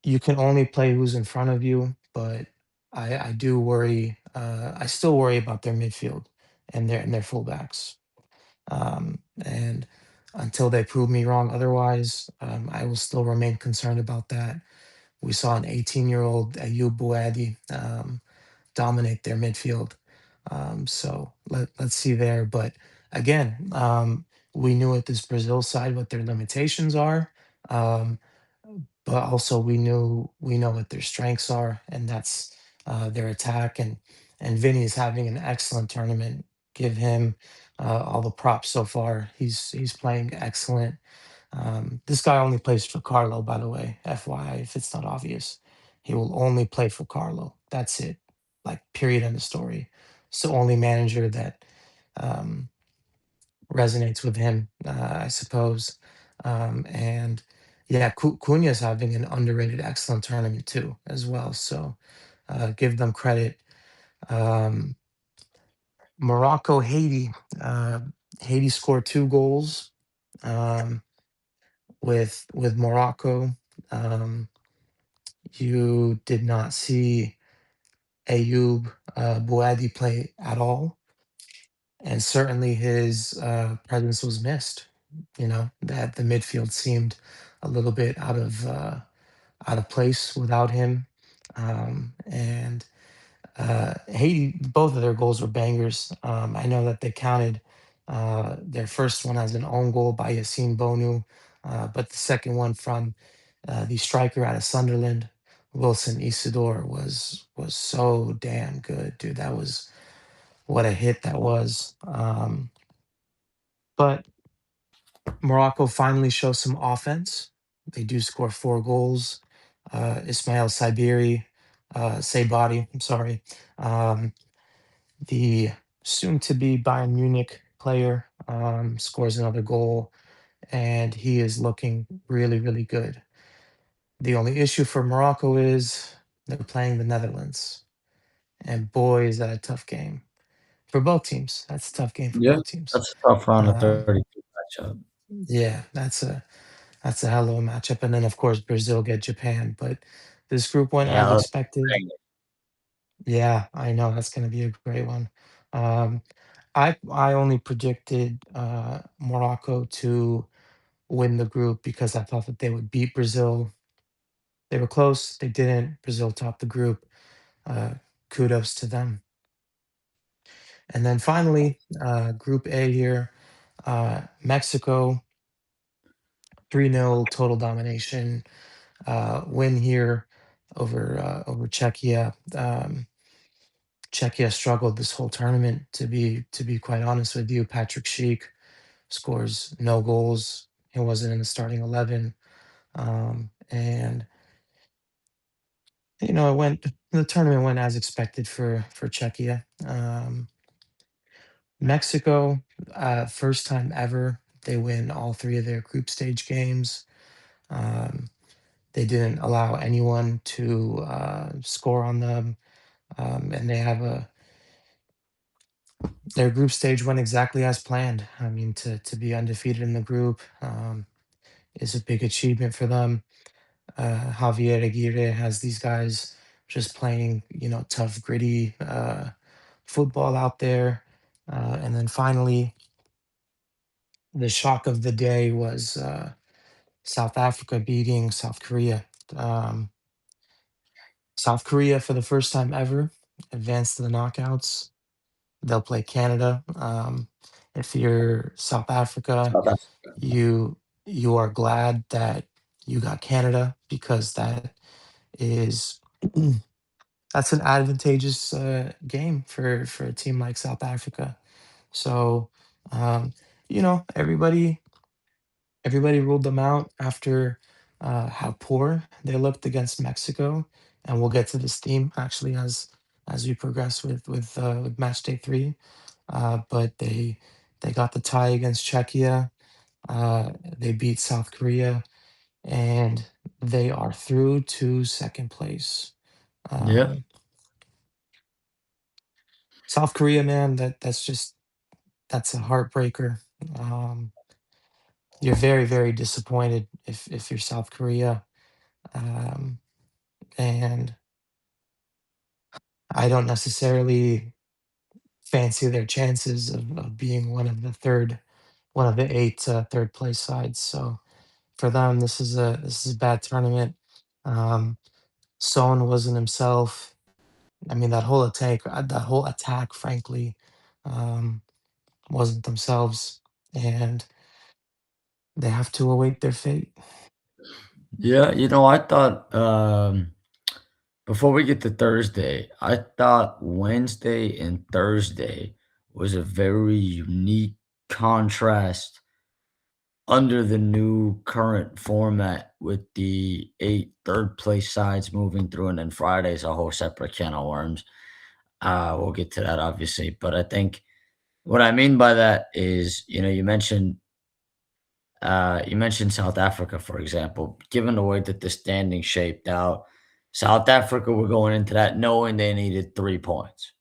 you can only play who's in front of you. But I do worry. I still worry about their midfield and their fullbacks. And until they prove me wrong otherwise, I will still remain concerned about that. We saw an 18-year-old Ayub Boadi dominate their midfield. So let's see there. But again, we knew at this Brazil side what their limitations are. Um, but also we know what their strengths are, and that's their attack. And Vinny is having an excellent tournament. Give him all the props so far. He's playing excellent. This guy only plays for Carlo, by the way, FYI, if it's not obvious. He will only play for Carlo. That's it. Like, period, end of story. It's the only manager that um, resonates with him, I suppose. And yeah, Cunha's having an underrated, excellent tournament too, as well. So give them credit. Um, Morocco, Haiti. Uh, Haiti scored two goals um, with Morocco. Um, you did not see Ayoub Bouadi play at all, and certainly his presence was missed. That the midfield seemed a little bit out of place without him. And Haiti, both of their goals were bangers. I know that they counted their first one as an own goal by Yassine Bonu, but the second one from the striker out of Sunderland Wilson Isidore was so damn good, dude. That was what a hit that was. But Morocco finally shows some offense. They do score 4 goals. Ismail Sabadi, I'm sorry, um, the soon-to-be Bayern Munich player, scores another goal, and he is looking really, really good. The only issue for Morocco is they're playing the Netherlands, and boy, is that a tough game for both teams. That's a tough game for Yeah, both teams. that's a tough round of Um, 32 matchup. yeah, that's a hell of a matchup. And then of course Brazil get Japan, but this group went Yeah, as that's expected. Yeah, I know that's going to be a great one. Um, I only predicted Morocco to win the group because I thought that they would beat Brazil. They were close. They didn't. Brazil topped the group. Uh, Kudos to them. And then finally, Group A here, Mexico 3-0 total domination win here over Czechia. Czechia struggled this whole tournament. To be quite honest with you, Patrick Schick scores no goals. He wasn't in the starting 11, and it went. The tournament went as expected for Czechia. Mexico, first time ever they win all three of their group stage games. Um, they didn't allow anyone to score on them, and they have a their group stage went exactly as planned. I mean, to be undefeated in the group is a big achievement for them. Javier Aguirre has these guys just playing, tough, gritty football out there. And then finally, the shock of the day was South Africa beating South Korea. Um, South Korea, for the first time ever, advanced to the knockouts. They'll play Canada. If you're South Africa, South Africa. you are glad that you got Canada because is that's an advantageous game for a team like South Africa. So um, everybody ruled them out after how poor they looked against Mexico, and we'll get to this theme actually as we progress with match day 3. But they got the tie against Czechia. They beat South Korea, and they are through to second place. Yeah. Um, South Korea, man, that's a heartbreaker. Um, you're very, very disappointed if you're South Korea. Um, and I don't necessarily fancy their chances of being one of the 8 third place sides. So for them, this is a bad tournament. Um, Son wasn't himself. I mean, that whole attack, frankly, um, wasn't themselves, and they have to await their fate. Yeah, I thought, before we get to Thursday, I thought Wednesday and Thursday was a very unique contrast under the new current format with the 8 third place sides moving through, and then Friday's a whole separate can of worms. We'll get to that obviously, but I think what I mean by that is, you mentioned South Africa, for example. Given the way that the standing shaped out, South Africa were going into that knowing they needed 3 points.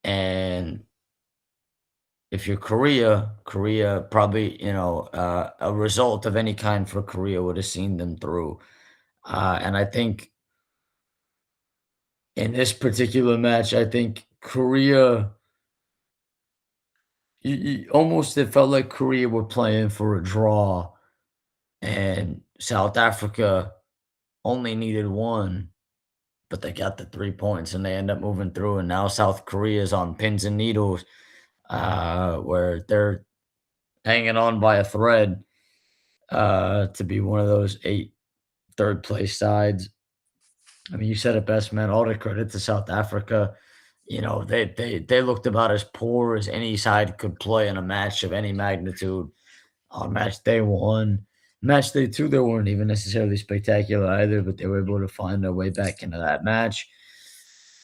And if you're Korea probably, a result of any kind for Korea would have seen them through. And I think in this particular match, I think Korea, almost it felt like Korea were playing for a draw, and South Africa only needed one, but they got the 3 points and they end up moving through. And now South Korea is on pins and needles, where they're hanging on by a thread to be one of those 8 third place sides. I mean, you said it best, man. All the credit to South Africa. You know, they looked about as poor as any side could play in a match of any magnitude on match day one. Match day two, they weren't even necessarily spectacular either, but they were able to find their way back into that match.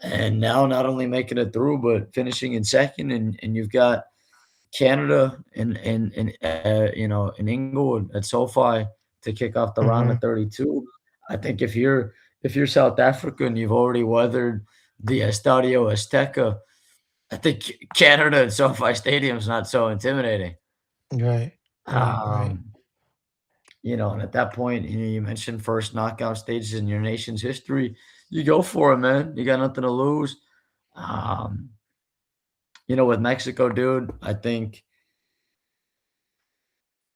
And now not only making it through, but finishing in second, and you've got Canada and in Inglewood at SoFi to kick off the round of Mhm. 32. I think if you're South Africa and you've already weathered the Estadio Azteca, I think Canada at SoFi Stadium is not so intimidating. Right. Right, right. Um, and at that point, you mentioned first knockout stages in your nation's history. You go for it, man. You got nothing to lose. Um, with Mexico, dude, I think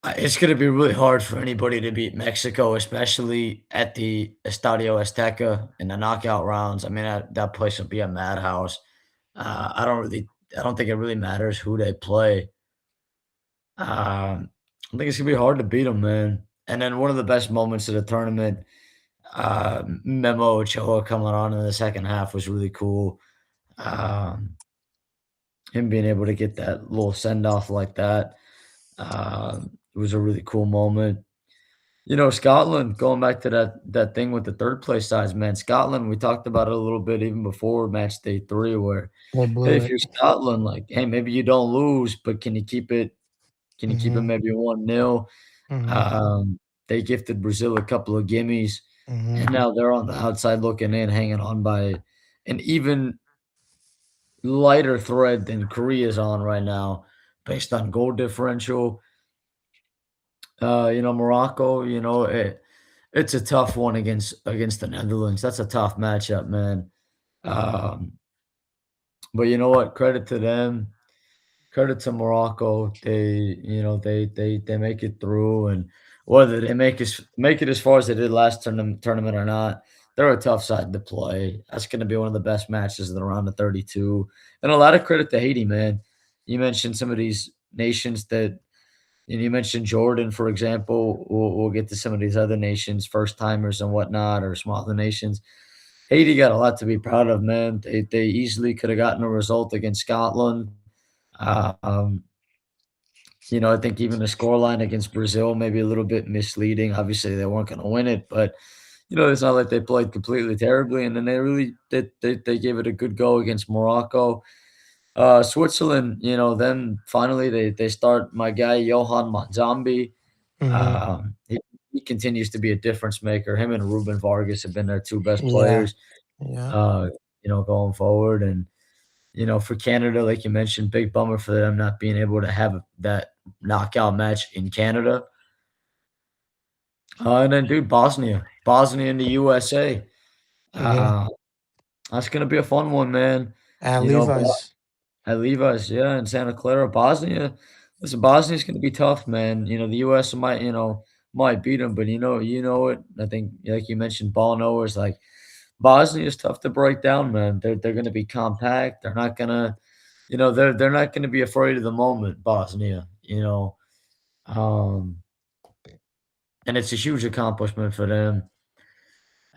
it's gonna be really hard for anybody to beat Mexico, especially at the Estadio Azteca in the knockout rounds. I mean, that place will be a madhouse. I don't think it really matters who they play. I think it's gonna be hard to beat them, man. And then one of the best moments of the tournament, Memo Ochoa coming on in the second half was really cool. Um, him being able to get that little send off like that, was a really cool moment. Scotland, going back to that thing with the third place sides, man. Scotland, we talked about it a little bit even before match day three, where They hey, blew if it. you're Scotland, like, hey, maybe you don't lose, but can you keep it? Can you keep it Mhm. maybe 1-0? Mhm. Um, they gifted Brazil a couple of gimmies, and Mhm. now they're on the outside looking in, hanging on by an even lighter thread than Korea's on right now, based on goal differential. Morocco, it's a tough one against the Netherlands. That's a tough matchup, man. Um, but you know what? Credit to them. Credit to Morocco. They make it through, and whether they make it as far as they did last tournament or not, they're a tough side to play. That's going to be one of the best matches of the round of 32. And a lot of credit to Haiti, man. You mentioned some of these nations that you mentioned Jordan, for example. We'll get to some of these other nations, first timers and whatnot, or smaller nations. Haiti got a lot to be proud of, man. They easily could have gotten a result against Scotland. Um, I think even the scoreline against Brazil maybe a little bit misleading. Obviously, they weren't going to win it, but it's not like they played completely terribly. And then they gave it a good go against Morocco. Switzerland, then finally they start my guy Johan Monzambi. Mhm. He continues to be a difference maker. Him and Ruben Vargas have been their two best Yeah. players, Yeah. uh, going forward. And for Canada, like you mentioned, big bummer for them not being able to have that knockout match in Canada. And then, dude, Bosnia and the USA. Yeah. Uh, that's gonna be a fun one, man. At You know, Levi's. At Levi's, yeah, in Santa Clara, Bosnia. Listen, Bosnia's gonna be tough, man. The US might beat them, but it. I think, like you mentioned, ball knowers like Bosnia is tough to break down, man. They're gonna be compact. They're not gonna, they're not gonna be afraid of the moment. Bosnia, um, and it's a huge accomplishment for them.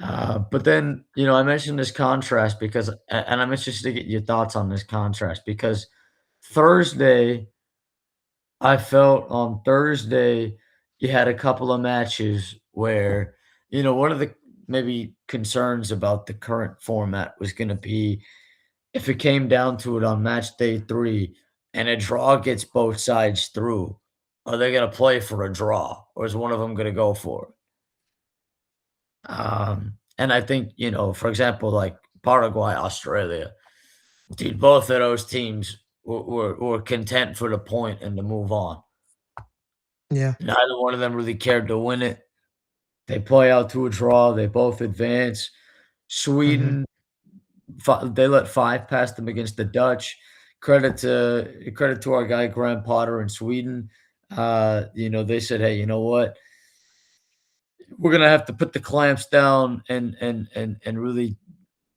But then, I mentioned this contrast because, and I'm interested to get your thoughts on this contrast because Thursday I felt on Thursday, you had a couple of matches where, one of the maybe concerns about the current format was going to be if it came down to it on match day three and a draw gets both sides through, are they going to play for a draw or is one of them going to go for it? And I think, for example, like Paraguay, Australia, dude, both of those teams were content for the point and to move on. Yeah. Neither one of them really cared to win it. They play out to a draw. They both advance. Mhm. Sweden, they let five past them against the Dutch. Credit to our guy Graham Potter in Sweden. They said, "Hey, you know what? We're gonna have to put the clamps down and really,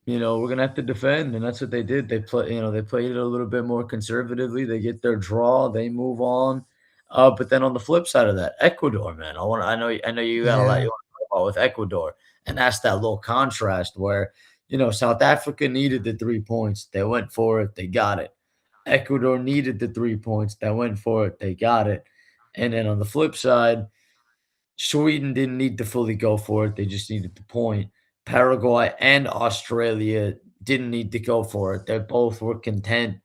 we're gonna have to defend." And that's what they did. They played it a little bit more conservatively. They get their draw. They move on. But then on the flip side of that, Ecuador, man, I know you got a lot you Yeah. want. about with Ecuador, and that's that little contrast where, South Africa needed the 3 points, they went for it, they got it. Ecuador needed the 3 points, they went for it, they got it. And then on the flip side, Sweden didn't need to fully go for it, they just needed the point. Paraguay and Australia didn't need to go for it, they both were content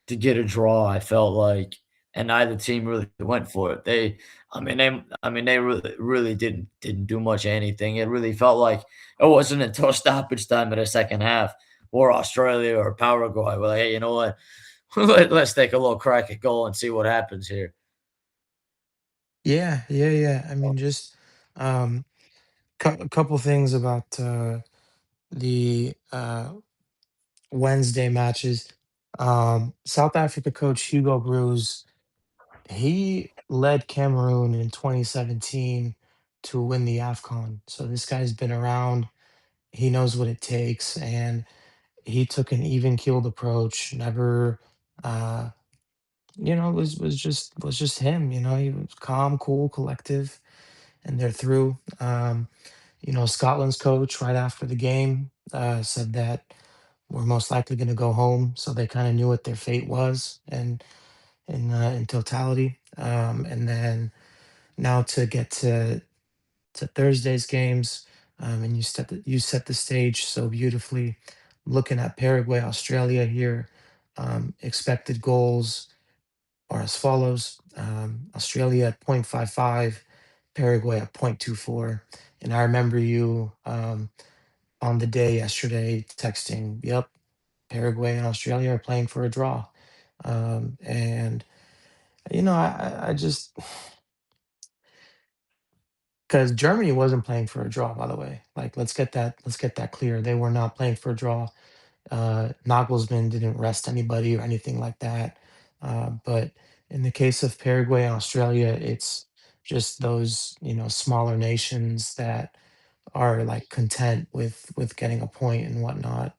to get a draw, I felt like, and neither team really went for it. They really didn't do much of anything. It really felt like it wasn't until stoppage time in the second half or Australia or Paraguay were like, "Hey, you know what? Let's take a little crack at goal and see what happens here." Yeah, yeah, yeah. I mean, just um, a couple things about the Wednesday matches. South Africa coach Hugo Broos, he led Cameroon in 2017 to win the AFCON. So this guy's been around. He knows what it takes, and he took an even keeled approach. Never, uh, was just him. He was calm, cool, collective, and they're through. Scotland's coach right after the game said that we're most likely going to go home, so they kind of knew what their fate was, and in totality. And then now to get to Thursday's games, and you set the stage so beautifully. Looking at Paraguay, Australia here, expected goals are as follows: Australia at 0.55, Paraguay at 0.24. And I remember you on the day yesterday texting, "Yep, Paraguay and Australia are playing for a draw." And I just because Germany wasn't playing for a draw, by the way. Like, let's get that clear. They were not playing for a draw. Nagelsmann didn't rest anybody or anything like that. But in the case of Paraguay and Australia, it's just those smaller nations that are like content with getting a point and whatnot.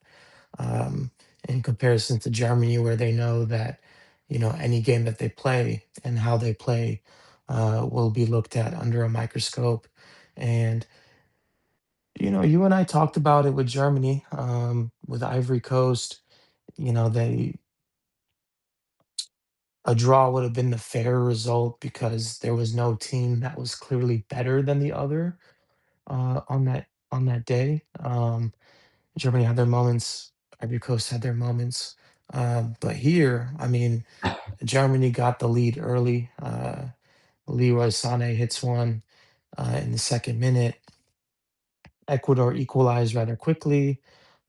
Um, in comparison to Germany, where they know that any game that they play and how they play will be looked at under a microscope. And you and I talked about it with Germany, with Ivory Coast. They a draw would have been the fair result because there was no team that was clearly better than the other on that day. Germany had their moments, Ivory Coast had their moments, but here, I mean, Germany got the lead early. Leroy Sané hits one in the second minute. Ecuador equalized rather quickly.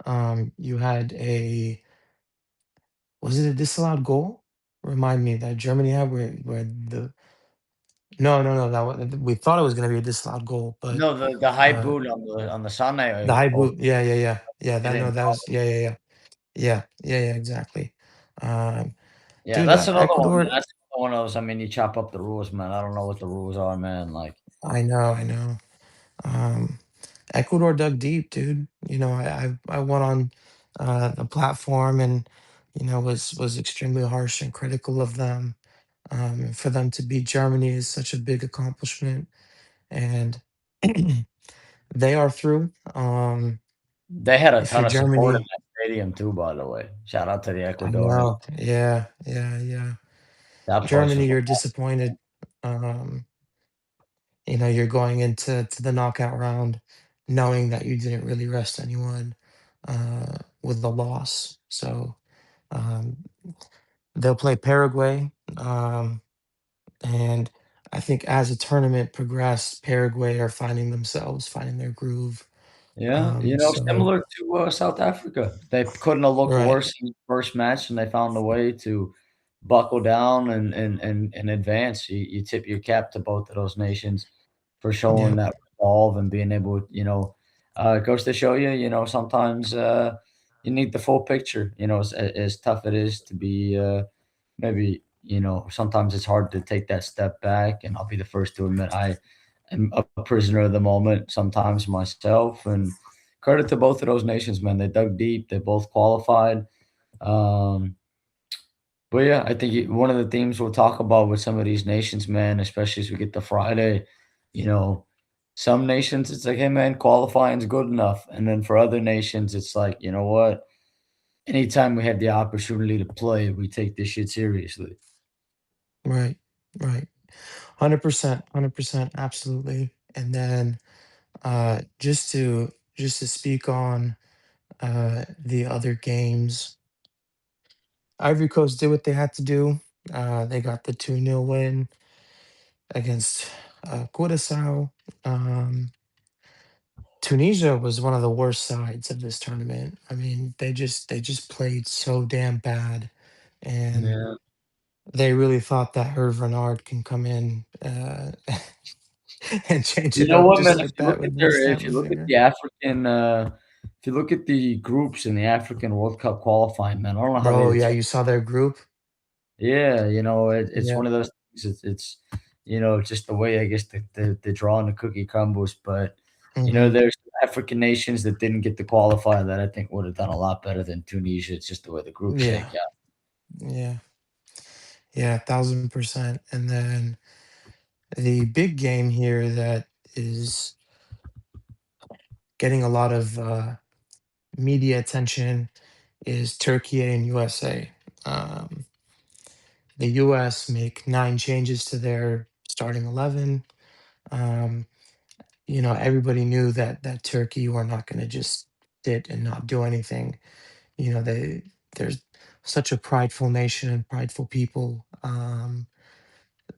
You had was it a disallowed goal? Remind me that Germany had where the no, no, no, we thought it was gonna be a disallowed goal, but, No, the high uh, boot on the the Sunday, high boot, yeah, yeah, yeah, yeah, they that no, didn't that call was it. yeah, yeah, yeah, yeah, yeah, yeah, exactly. Um, Yeah, dude, that's another one, man. Ecuador, That's another one of those. I mean, you chop up the rules, man. I don't know what the rules are, man. Like, I know, I know. Um, Ecuador dug deep, dude. I went on the platform and was extremely harsh and critical of them. And for them to beat Germany is such a big accomplishment, and they are through. they had a If you're ton of support in Germany, that stadium too, by the way. Shout out to the I Ecuadorians. know. Yeah, yeah, yeah. That place Germany, was you're disappointed. Um, you're going into the knockout round knowing that you didn't really rest anyone with the loss. So um, they'll play Paraguay. And I think as the tournament progressed, Paraguay are finding their groove. yeah, So, similar to, South Africa. They couldn't have looked right. worse in the first match, and they found a way to buckle down and advance. You tip your cap to both of those nations for showing Yep. that resolve and being able, it goes to show you, sometimes, you need the full picture, as tough it is to be, maybe, sometimes it's hard to take that step back, and I'll be the first to admit I am a prisoner of the moment sometimes myself. And credit to both of those nations, man. They dug deep. They both qualified. Um, but yeah, I think one of the themes we'll talk about with some of these nations, man, especially as we get to Friday, you know, Some nations, it's like, "Hey, man, qualifying is good enough." And then for other nations, it's like, "You know what? Anytime we have the opportunity to play, we take this shit seriously." Right, right. 100%, 100%, absolutely. And then just to speak on the other games, Ivory Coast did what they had to do. They got the 2-0 win against Curaçao. Um, Tunisia was one of the worst sides of this tournament. I mean, they just played so damn bad, and Yeah. they really thought that Hervé Renard can come in and change You it know up what, just man? If like you that look at with one their snap if of you a look at finger. the African, if you look at the groups in the African World Cup qualifying, man, I don't know how they Bro, had a yeah, chance. you saw their group? Yeah, it's Yeah. one of those things, just the way I guess the draw and the cookie crumbles, but, Mhm. there's African nations that didn't get to qualify that I think would have done a lot better than Tunisia. It's just the way the groups Yeah. shake out. Yeah. Yeah, 1,000%. And then the big game here that is getting a lot of media attention is Turkey and USA. Um, the US make 9 changes to their starting 11. Um, everybody knew that Turkey were not going to just sit and not do anything. There's such a prideful nation and prideful people,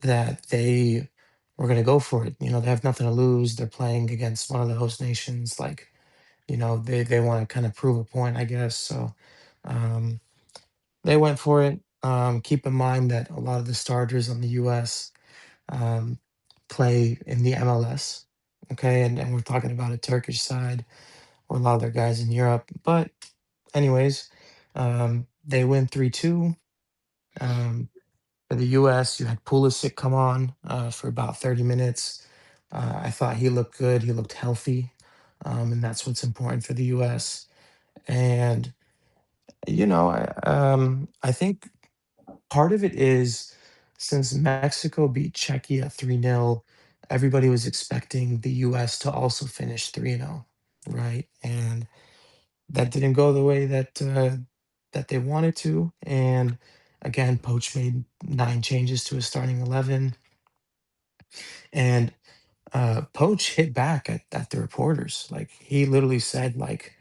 that they were going to go for it. They have nothing to lose. They're playing against one of the host nations. Like, they want to kind of prove a point, I guess. So um, they went for it. Keep in mind that a lot of the starters on the US um, play in the MLS. Okay. And we're talking about a Turkish side or a lot of their guys in Europe. But, anyways, they win 3-2. Um, For the US, you had Pulisic come on for about 30 minutes. I thought he looked good. He looked healthy. And that's what's important for the US. And, I think part of it is since Mexico beat Czechia 3-0, everybody was expecting the US to also finish 3-0, right? And that didn't go the way that they wanted to. And again, Poach made 9 changes to his starting 11, and Poach hit back at the reporters. Like, he literally said, like,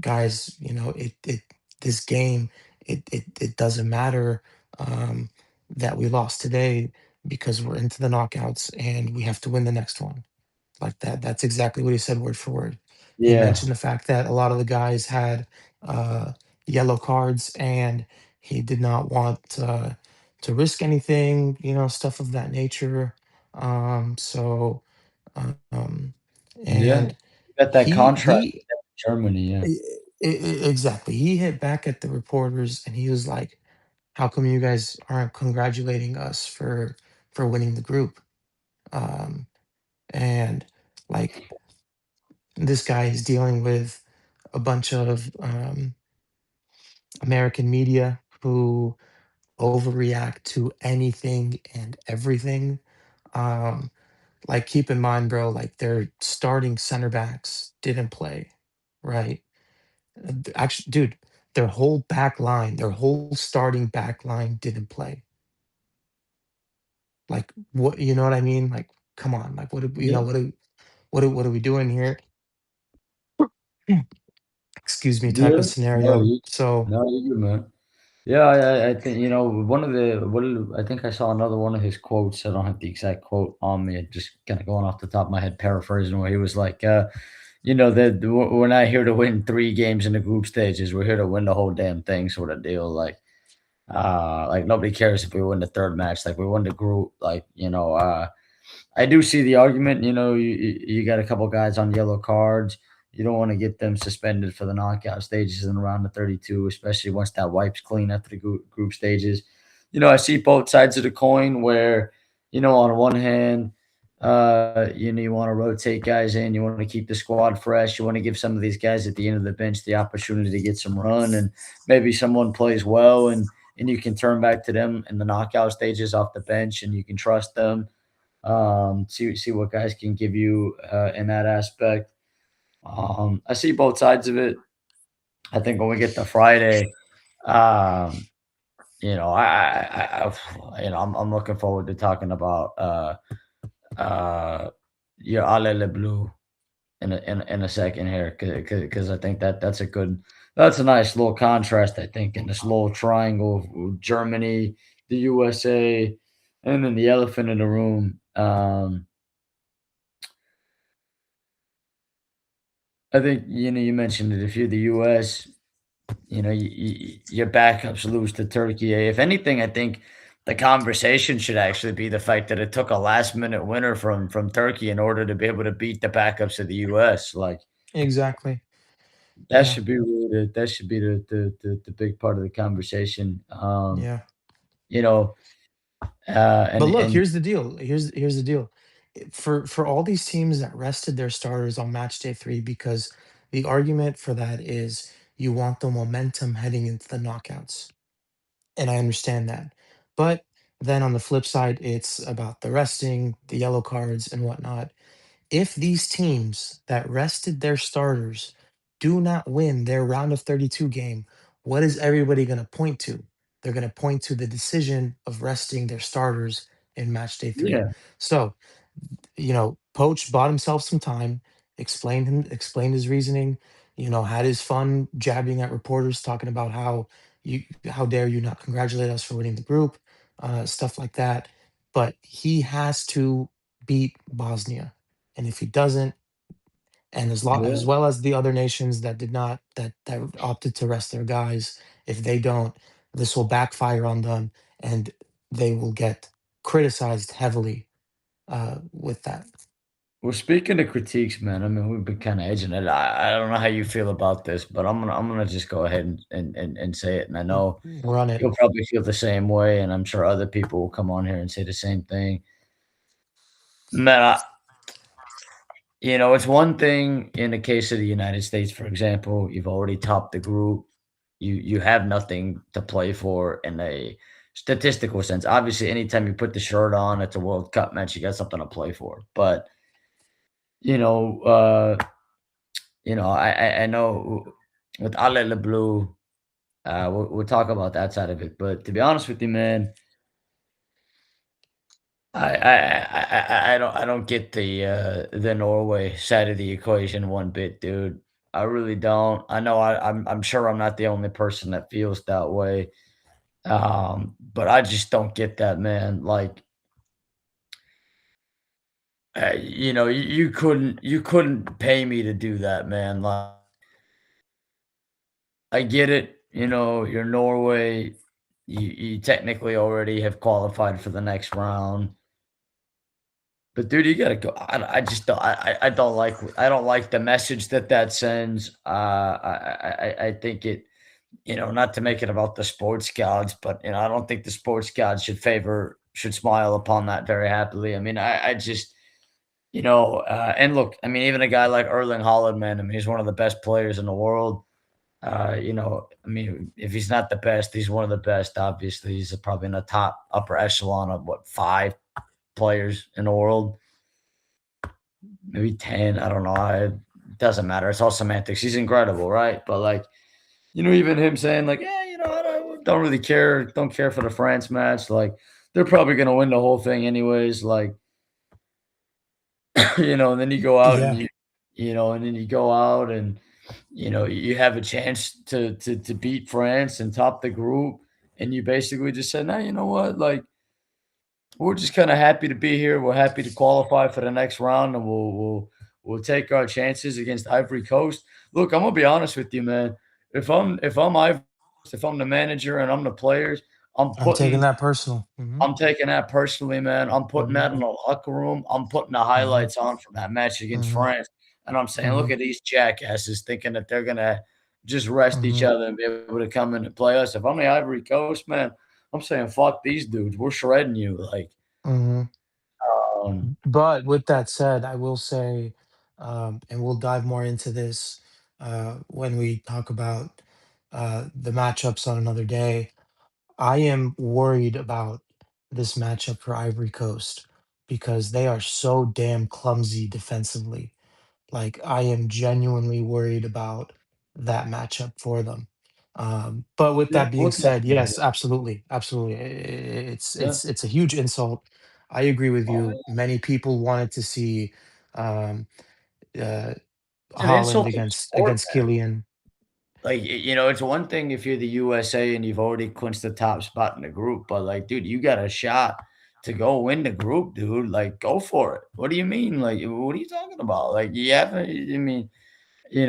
guys, it this game, it doesn't matter um, that we lost today because we're into the knockouts and we have to win the next one. Like that. That's exactly what he said, word for word. He Yeah. mentioned the fact that a lot of the guys had uh, yellow cards, and he did not want to risk anything, stuff of that nature. So, um, Yeah. and Got that contrast with he them in Germany, yeah. exactly, he hit back at the reporters, and he was like, "How come you guys aren't congratulating us for winning the group?" Um, and like, this guy is dealing with a bunch of American media who overreact to anything and everything. Um, like, keep in mind, bro, like, their starting center backs didn't play, right? Actually, dude, their whole starting back line didn't play. Like, what, you know what I mean? Like, come on, like, what, Yeah. what are we doing here? Excuse me, type of Yeah. No, scenario. you So, no, you're good, man. Yeah, I think, one of the I think I saw another one of his quotes. I don't have the exact quote on me. Just kind of going off the top of my head, paraphrasing, where he was like, that we're not here to win 3 games in the group stages. We're here to win the whole damn thing, sort of deal. Like nobody cares if we win the third match. Like we won the group. I do see the argument. You got a couple guys on yellow cards. You don't want to get them suspended for the knockout stages in around the 32, especially once that wipes clean after the group stages. I see both sides of the coin where, on one hand, you want to rotate guys in, you want to keep the squad fresh, you want to give some of these guys at the end of the bench the opportunity to get some run, and maybe someone plays well, and you can turn back to them in the knockout stages off the bench, and you can trust them. See what guys can give you in that aspect. I see both sides of it. I think when we get to Friday, um, I'm looking forward to talking about your Ale Le Bleu in a second here, because I think that's a nice little contrast. I think in this little triangle of Germany, the USA, and then the elephant in the room. I think you mentioned it. If you're the US, your backups lose to Turkey. If anything, I think the conversation should actually be the fact that it took a last minute winner from Turkey in order to be able to beat the backups of the US. Like Exactly. that Yeah. should be that should be the big part of the conversation. Yeah. You know, uh, But and look, and here's the deal. Here's the deal. For all these teams that rested their starters on match day 3, because the argument for that is you want the momentum heading into the knockouts. And I understand that. But then on the flip side, it's about the resting, the yellow cards, and whatnot. If these teams that rested their starters do not win their round of 32 game, what is everybody going to point to? They're going to point to the decision of resting their starters in match day 3. yeah, So, Poach bought himself some time, explained his reasoning, had his fun jabbing at reporters, talking about how dare you not congratulate us for winning the group, stuff like that. But he has to beat Bosnia, and if he doesn't, and he as will. well as the other nations that did not that opted to rest their guys, if they don't, this will backfire on them, and they will get criticized heavily with that. Well, speaking of critiques, man, I mean, we've been kind of edging it. I don't know how you feel about this, but I'm gonna just go ahead and say it. And I know Run it. you'll probably feel the same way, and I'm sure other people will come on here and say the same thing. Man, it's one thing in the case of the United States, for example, you've already topped the group. You have nothing to play for in a statistical sense. Obviously, anytime you put the shirt on, it's a World Cup match, you got something to play for. But you know, uh, I know with Ale Le Bleu, we'll talk about that side of it. But to be honest with you, man, I don't get the Norway side of the equation one bit, dude. I really don't. I know I'm sure I'm not the only person that feels that way. But I just don't get that, man. Like, you couldn't pay me to do that, man. Like, I get it. You're Norway. You technically already have qualified for the next round. But dude, you gotta go. I just don't. I don't like the message that sends. I think it. Not to make it about the sports gods, but I don't think the sports gods should smile upon that very happily. I mean, I just and look, I mean, even a guy like Erling Haaland, man. I mean, he's one of the best players in the world. I mean, if he's not the best, he's one of the best. Obviously, he's probably in the top upper echelon of what, five players in the world, maybe 10. I don't know. It doesn't matter. It's all semantics. He's incredible, right? But like, even him saying like, yeah, I don't really care, don't care for the France match. Like, they're probably gonna win the whole thing anyways. Like, and then you go out and Yeah. you go out and you have a chance to beat France and top the group, and you basically just said, "No, you know what? Like, we're just kind of happy to be here. We're happy to qualify for the next round, and we'll take our chances against Ivory Coast." Look, I'm gonna be honest with you, man. If I'm Ivory Coast, if I'm the manager and I'm the players, I'm I'm taking putting that personal. I'm taking that personally, man. I'm putting Mhm, that in the locker room. I'm putting the mhm, highlights on from that match against mhm, France, and I'm saying, "Look mhm, at these jackasses thinking that they're gonna just rest each mhm, other and be able to come in and play us." If I'm the Ivory Coast, man, I'm saying, "Fuck these dudes. We're shredding you." Like, mhm. um, But with that said, I will say, and we'll dive more into this when we talk about the matchups on another day. I am worried about this matchup for Ivory Coast. because they are so damn clumsy defensively. Like, I am genuinely worried about that matchup for them. But with Yeah, that being we'll talk said, about yes, it. absolutely, absolutely. Yeah. It's a huge insult. I agree with Oh, you. yeah. Many people wanted to see um, uh, It's an Holland insult to the sport, against man. Killian. Like, it's one thing if you're the USA and you've already clinched the top spot in the group, but like, dude, you got a shot to go win the group, dude. Like, go for it. What do you mean? Like, what are you talking about? Like, you haven't. I mean,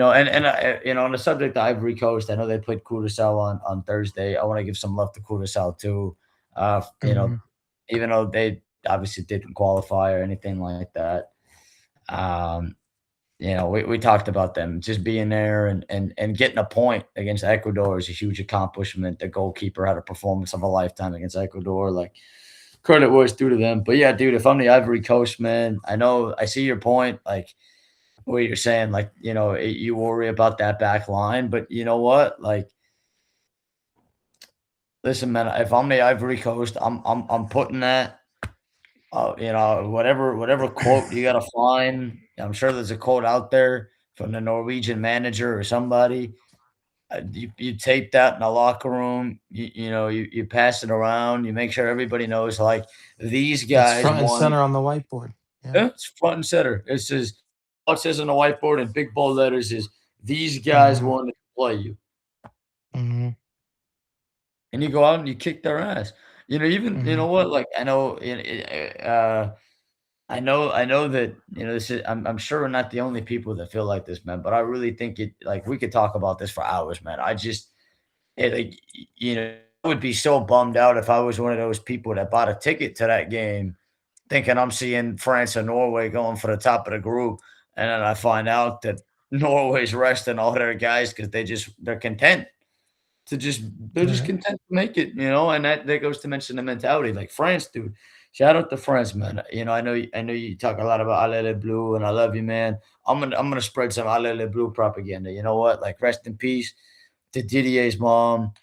on the subject of Ivory Coast, I know they played Curaçao on Thursday. I want to give some love to Curaçao too. Mhm. Even though they obviously didn't qualify or anything like that. Um, we talked about them just being there and getting a point against Ecuador is a huge accomplishment. The goalkeeper had a performance of a lifetime against Ecuador. Like, credit where it's due to them. But yeah, dude, if I'm the Ivory Coast, man, I know I see your point. Like, what you're saying, like, you worry about that back line, but you know what? Like, listen, man, if I'm the Ivory Coast, I'm putting that. Whatever quote you gotta find. I'm sure there's a quote out there from the Norwegian manager or somebody. You tape that in the locker room. You pass it around. You make sure everybody knows. Like, these It's guys front and wanted. center on the whiteboard. Yeah. Yeah, it's front and center. It says all it says on the whiteboard in big bold letters is these guys Mhm. wanted to play you, Mhm. and you go out and you kick their ass. Even you know Mhm. what? Like, I know that this is. I'm sure we're not the only people that feel like this, man. But I really think it. Like, we could talk about this for hours, man. Like, I would be so bummed out if I was one of those people that bought a ticket to that game thinking I'm seeing France and Norway going for the top of the group, and then I find out that Norway's resting all their guys because they're content to just they're just Right. content to make it, and that goes to mention the mentality. Like France, dude. Shout out to France, man. I know you talk a lot about Allez les Bleus, and I love you, man. I'm gonna spread some Allez les Bleus propaganda. You know what? Like, rest in peace to Didier's mom.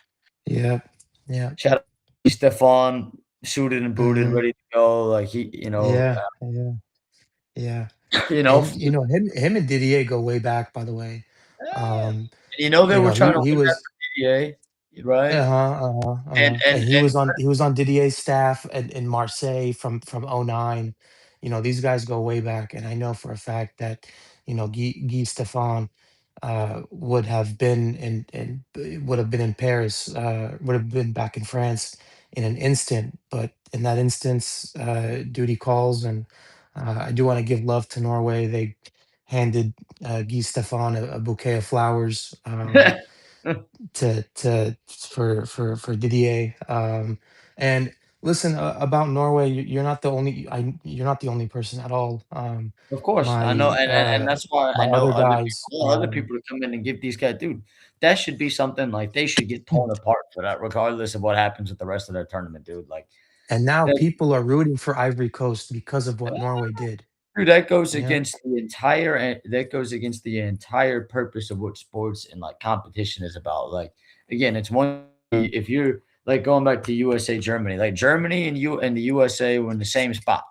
Yeah. Yeah. Shout out to Stefan, suited and booted, Mhm. ready to go. Like, Yeah. Yeah. Yeah. you know, And him and Didier go way back, by the way. yeah. Um, They were trying to he win that was for DDA, right? uh-huh, uh-huh, And uh-huh. And and and he was on Didier's staff in Marseille from '09. These guys go way back, and I know for a fact that, Guy Stéphane would have been would have been in Paris, would have been back in France in an instant. But in that instance, duty calls, and I do want to give love to Norway. They handed Guy Stéphane a bouquet of flowers. For Didier. And listen, about Norway, you're not the only person at all. Of course, I know, My and that's why I my know other other guys, people I want other people to come in and give these guys, dude, that should be something like they should get torn apart for that, regardless of what happens with the rest of their tournament, dude. Like, and now that people are rooting for Ivory Coast because of what Norway did. dude, that goes Yeah, against the entire purpose of what sports and, like, competition is about. Like, again, it's one if you're, like, going back to USA, Germany, like, Germany and the USA were in the same spot.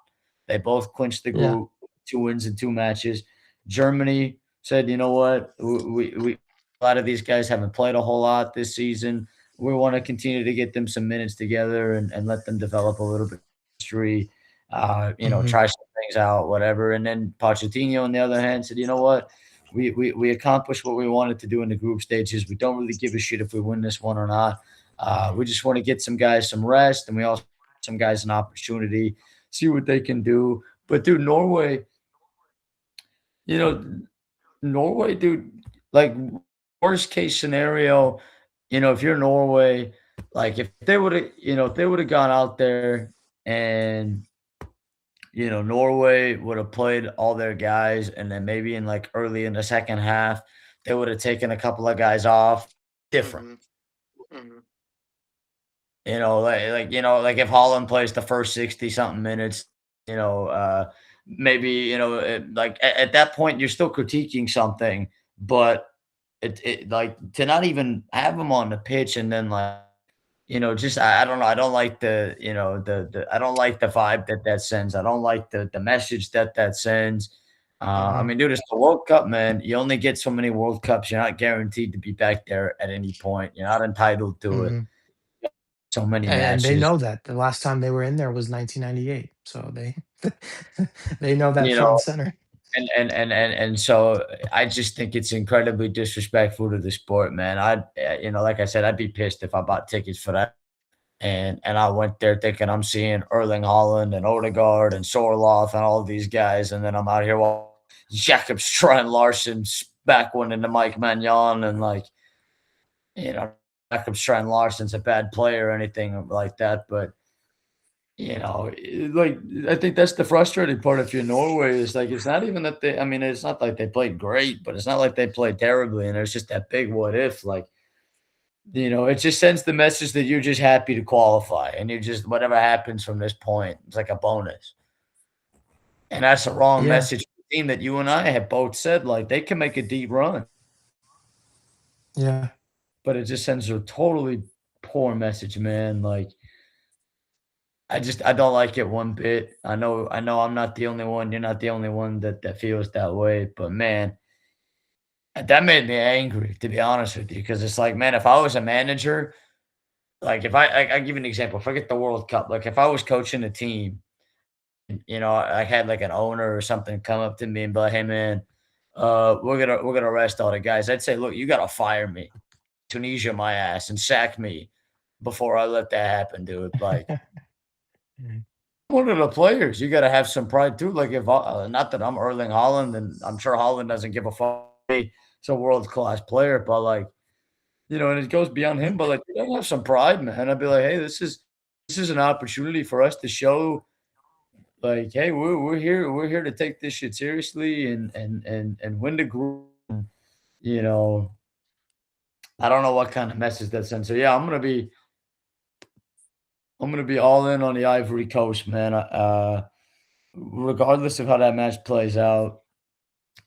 They both clinched the yeah, group, 2 wins in 2 matches. Germany said, "You know what? We a lot of these guys haven't played a whole lot this season. We wanna continue to get them some minutes together and let them develop a little bit of history, hmm, try some things out, whatever." And then Pochettino, on the other hand, said, "You know what? We accomplished what we wanted to do in the group stages. We don't really give a shit if we win this one or not. We just want to get some guys some rest, and we also give some guys an opportunity, see what they can do." But dude, you know, Norway, dude, like, worst case scenario, if you're Norway, like, if they would have gone out there and Norway would have played all their guys, and then maybe in, like, early in the second half, they would have taken a couple of guys off. Different. hmm, hmm, Like, if Holland plays the first 60 something minutes, you know, uh, maybe, like, at that point, you're still critiquing something, but like, to not even have them on the pitch and then, like, just I don't know. I don't like the I don't like the vibe that that sends. I don't like the message that that sends. I Mhm, mean, dude, it's the World Cup, man. You only get so many World Cups. You're not guaranteed to be back there at any point. You're not entitled to it. mhm. So many And they matches, know that. The last time they were in there was 1998, so they they know that you front know, and center. and so I just think it's incredibly disrespectful to the sport, man. Like I said, I'd be pissed if I bought tickets for that. And I went there thinking I'm seeing Erling Haaland and Odegaard and Sorloth and all these guys, and then I'm out here while Jakob Strand Larsen's back one into Mike Magnon and you know, Jakob Strand Larsen's a bad player or anything like that, but like I think that's the frustrating part if you're Norway is like it's not even that they I mean, it's not like they played great, but it's not like they played terribly, and there's just that big what if, like it just sends the message that you're just happy to qualify and you just whatever happens from this point, it's like a bonus. And that's the wrong Yeah, message for the team that you and I have both said, like, they can make a deep run, yeah, but it just sends a totally poor message, man. Like, I don't like it one bit. I know I'm not the only one. You're not the only one that feels that way, but man, that made me angry, to be honest with you, because it's like, man, if I was a manager, like if I give you an example, forget the World Cup. Like if I was coaching a team, I had like an owner or something come up to me and be like, "Hey, man, we're gonna arrest all the guys." I'd say, "Look, you gotta fire me, Tunisia my ass, and sack me before I let that happen, dude." Like mm, one of the players, you gotta have some pride too. Like if not that I'm Erling Holland, and I'm sure Holland doesn't give a fuck. He's a world class player, but like and it goes beyond him. But like, you gotta have some pride, man. I'd be like, "Hey, this is an opportunity for us to show." Like, hey, we're here to take this shit seriously and win the group. You know, I don't know what kind of message that sends. So yeah, I'm gonna be all in on the Ivory Coast, man. Regardless of how that match plays out,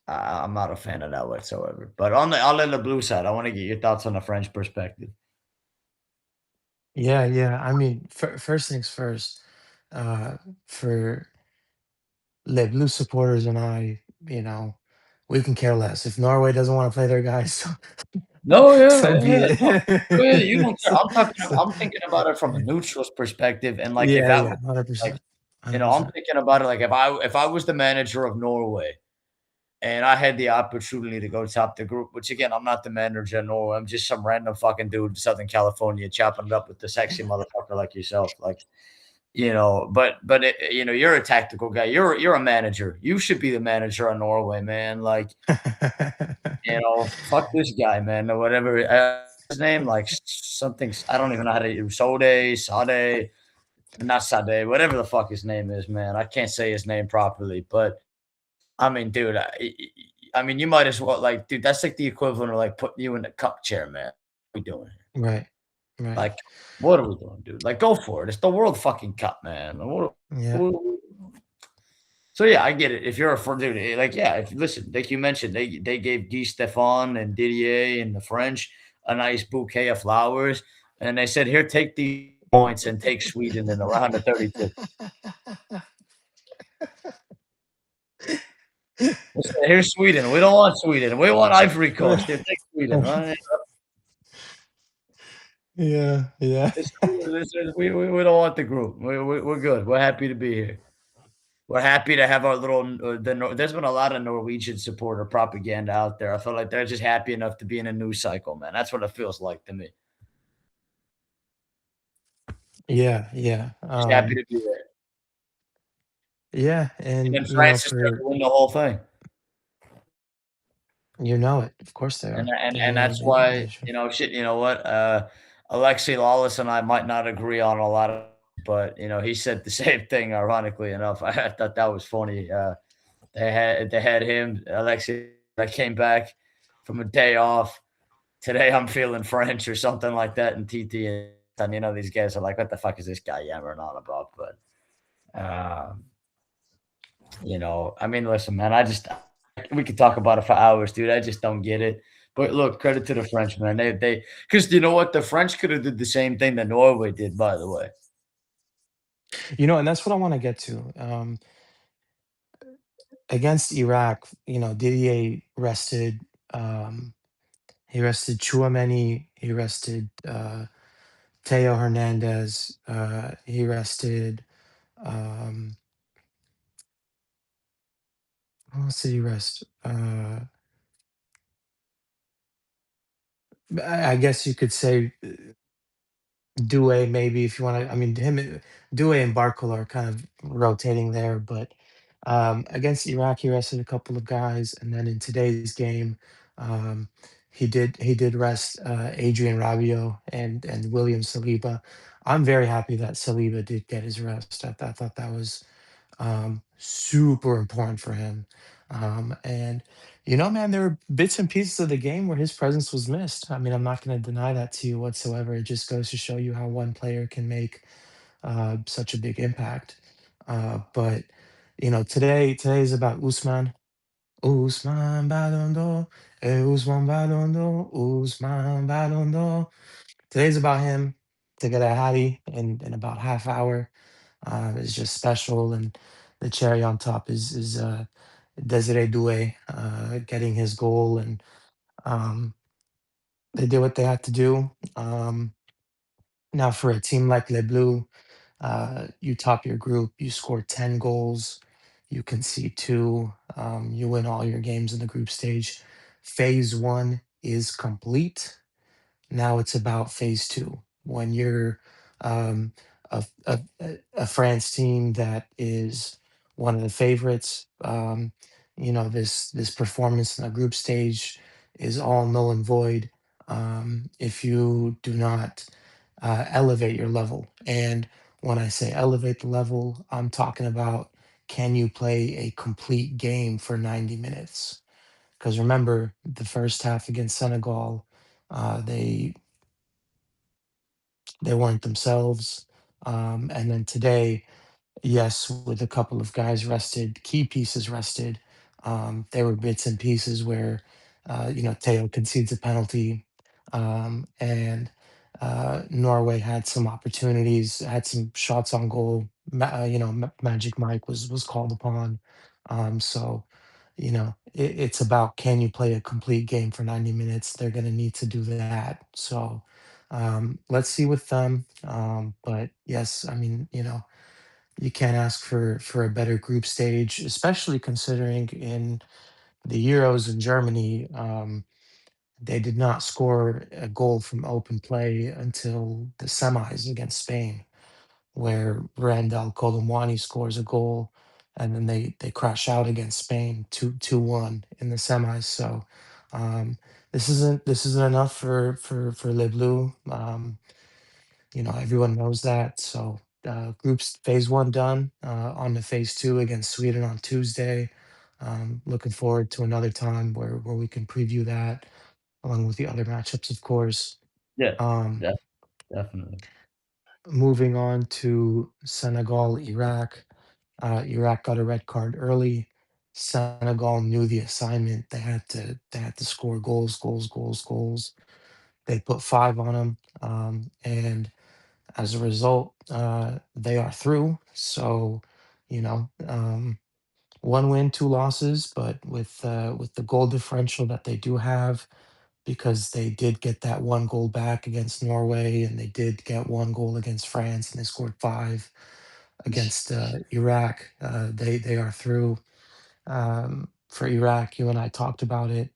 I'm not a fan of that whatsoever. But on the blue side, I want to get your thoughts on the French perspective. yeah, yeah. I mean, first things first, uh, for Les Blue supporters and I, you know, we can care less. If Norway doesn't want to play their guys, so, No, yeah, so be yeah, no, go ahead. You it. don't care. So, I'm thinking about it from a neutral's perspective, and like if yeah, that yeah, was like 100%, I'm 100%. thinking about it like if I was the manager of Norway and I had the opportunity to go top the group, which again, I'm not the manager of Norway. I'm just some random fucking dude in Southern California chopping it up with the sexy motherfucker like yourself. Like, but you're a tactical guy. You're a manager. You should be the manager of Norway, man. Like, fuck this guy, man, or whatever his name, like something. I don't even know how to Sade, not Sade, whatever the fuck his name is, man. I can't say his name properly, but I mean, dude, I mean, you might as well like, dude, that's like the equivalent of like putting you in the cup chair, man. What are we doing here? Right, right. Like, what are we doing, dude? Like, go for it. It's the World fucking Cup, man. Yeah. What- So yeah, I get it. If you're a dude, like yeah, if listen, like you mentioned, they gave Guy Stefan and Didier and the French a nice bouquet of flowers, and they said, "Here, take these points and take Sweden in the round of 32." They said, "Here's Sweden. We don't want Sweden. We want Ivory Coast. Here, take Sweden." Right? Yeah, yeah. We don't want the group. We're good. We're happy to be here. We're happy to have our little. There's been a lot of Norwegian supporter propaganda out there. I feel like they're just happy enough to be in a news cycle, man. That's what it feels like to me. Yeah, yeah, Just happy to be there. yeah, And and, then France is trying to win the whole thing. you know it. Of course they And are. and They, and uh, that's they why, they should. shit, you know what? Alexi Lawless and I might not agree on a lot of, but he said the same thing. Ironically enough, I thought that was funny. They had him, Alexi. I came back from a day off. Today I'm feeling French or something like that in TT, and these guys are like, "What the fuck is this guy yammering on about?" But um, I mean, listen, man, we could talk about it for hours, dude. I just don't get it. But look, credit to the French, man. They because you know what? The French could have did the same thing that Norway did, by the way. And that's what I want to get to. Against Iraq, Didier rested. Um, he rested Chouameni. He rested Teo Hernandez. He rested. Um, who else did he rest? I guess you could say Due, maybe if you want to. I mean, Due and Barcola are kind of rotating there, but against Iraq, he rested a couple of guys, and then in today's game, um, he did rest Adrian Rabiot and William Saliba. I'm very happy that Saliba did get his rest. I thought that was super important for him. And man, there were bits and pieces of the game where his presence was missed. I mean, I'm not going to deny that to you whatsoever. It just goes to show you how one player can make such a big impact. But today is about Usman. Usman Balondo, Usman Balondo, Usman Balondo. Today's about him to get a Hattie in about half hour is just special. And the cherry on top is Desiree Doué getting his goal, and um, they did what they had to do. Now, for a team like Les Bleus, you top your group, you score 10 goals, you concede two, you win all your games in the group stage. Phase one is complete. Now it's about phase two. When you're um, a France team that is one of the favorites, this performance in the group stage is all null and void if you do not elevate your level. And when I say elevate the level, I'm talking about, can you play a complete game for 90 minutes? Because remember, the first half against Senegal, they weren't themselves. And then today, yes, with a couple of guys rested, key pieces rested, there were bits and pieces where, Teo concedes a penalty, and Norway had some opportunities, had some shots on goal. Magic Mike was called upon. So, it's about, can you play a complete game for 90 minutes? They're going to need to do that. So, let's see with them. But yes, I mean, you can't ask for a better group stage, especially considering in the Euros in Germany, they did not score a goal from open play until the semis against Spain, where Randall Colomwani scores a goal, and then they crash out against Spain 2-1 in the semis. So this isn't enough for Le Bleu. Everyone knows that. So groups phase one done. On to phase two against Sweden on Tuesday. Looking forward to another time where we can preview that along with the other matchups, of course. Yeah, Um, def definitely. Moving on to Senegal, Iraq. Iraq got a red card early. Senegal knew the assignment. They had to score goals, goals, goals, goals. They put five on them, and as a result, they are through. So, one win, two losses, but with the goal differential that they do have, because they did get that one goal back against Norway, and they did get one goal against France, and they scored five against Iraq. They are through. For Iraq, you and I talked about it.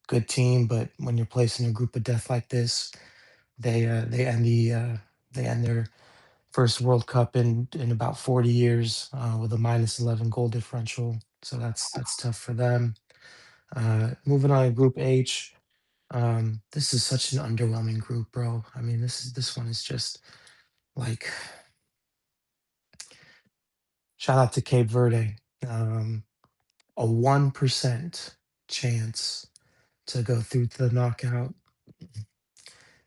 Good team, but when you're placing a group of death like this, they end their first World Cup in about 40 years with a minus 11 goal differential. So that's tough for them. Moving on to Group H. This is such an underwhelming group, bro. I mean, this one is just like, shout out to Cape Verde. Um, a 1% chance to go through to the knockout,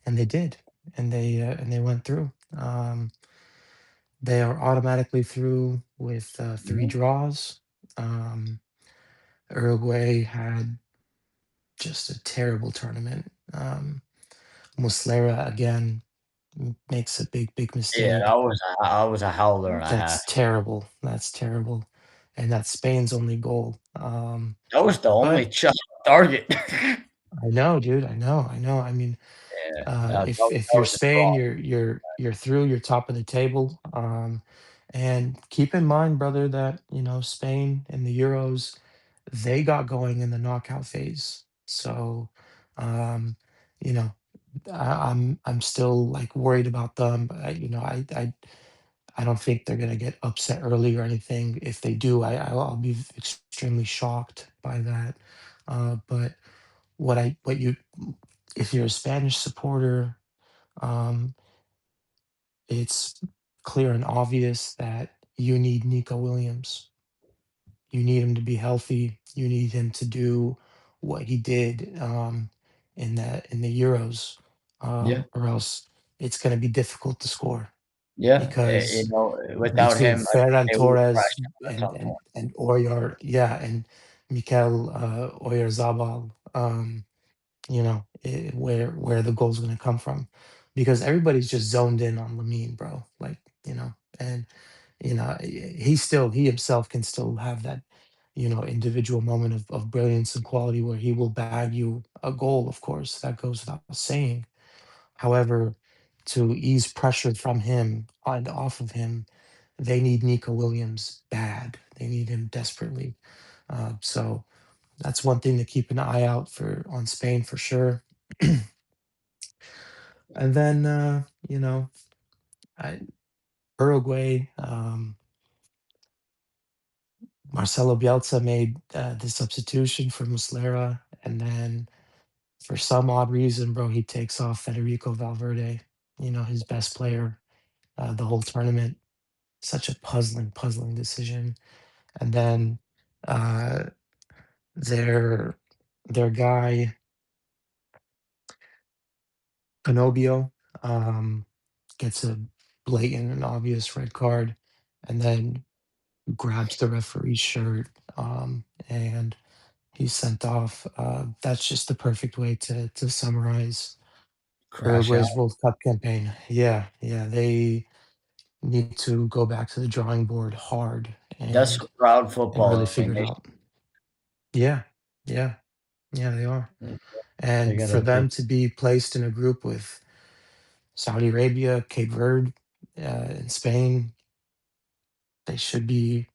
and they did, and they went through. They are automatically through with three Mhm. draws. Um, Uruguay had just a terrible tournament. Muslera again makes a big Yeah, mistake. that was a howler and a half. That's terrible. That's terrible. And that's Spain's only goal. That was the only But shot target. I know, dude. I know. I mean, Yeah, that if that you're was a Spain, draw. you're through. You're top of the table. And keep in mind, brother, that Spain in the Euros, they got going in the knockout phase. So, um, you know, I'm still like worried about them. But I don't think they're gonna get upset early or anything. If they do, I'll be extremely shocked by that. But what you if you're a Spanish supporter, um, it's clear and obvious that you need Nico Williams. You need him to be healthy. You need him to do what he did in the Euros, Yeah, or else it's going to be difficult to score yeah, because without between him, I think Ferran they would have Torres crashed at and some and point. and Oyer, yeah, and Mikel Oyarzabal, where the goal's going to come from, because everybody's just zoned in on Lamine, bro. Like, and he himself can still have that, individual moment of brilliance and quality where he will bag you a goal. Of course, that goes without saying. However, to ease pressure from him and off of him, they need Nico Williams bad. They need him desperately. So that's one thing to keep an eye out for on Spain for sure. And then I, Uruguay, Marcelo Bielsa made the substitution for Muslera, and then for some odd reason, bro, he takes off Federico Valverde, his best player the whole tournament. Such a puzzling decision. And then uh, their their guy Canobio gets a blatant and obvious red card, and then grabs the referee's shirt, and he's sent off. That's just the perfect way to summarize Crash out. Uruguay's World Cup campaign. Yeah, yeah, they need to go back to the drawing board hard That's and crowd really football. I figure mean, it out. Yeah, yeah, yeah, they are. they they And for gotta they them to be placed in a group with Saudi Arabia, Cape Verde, and Spain, they should be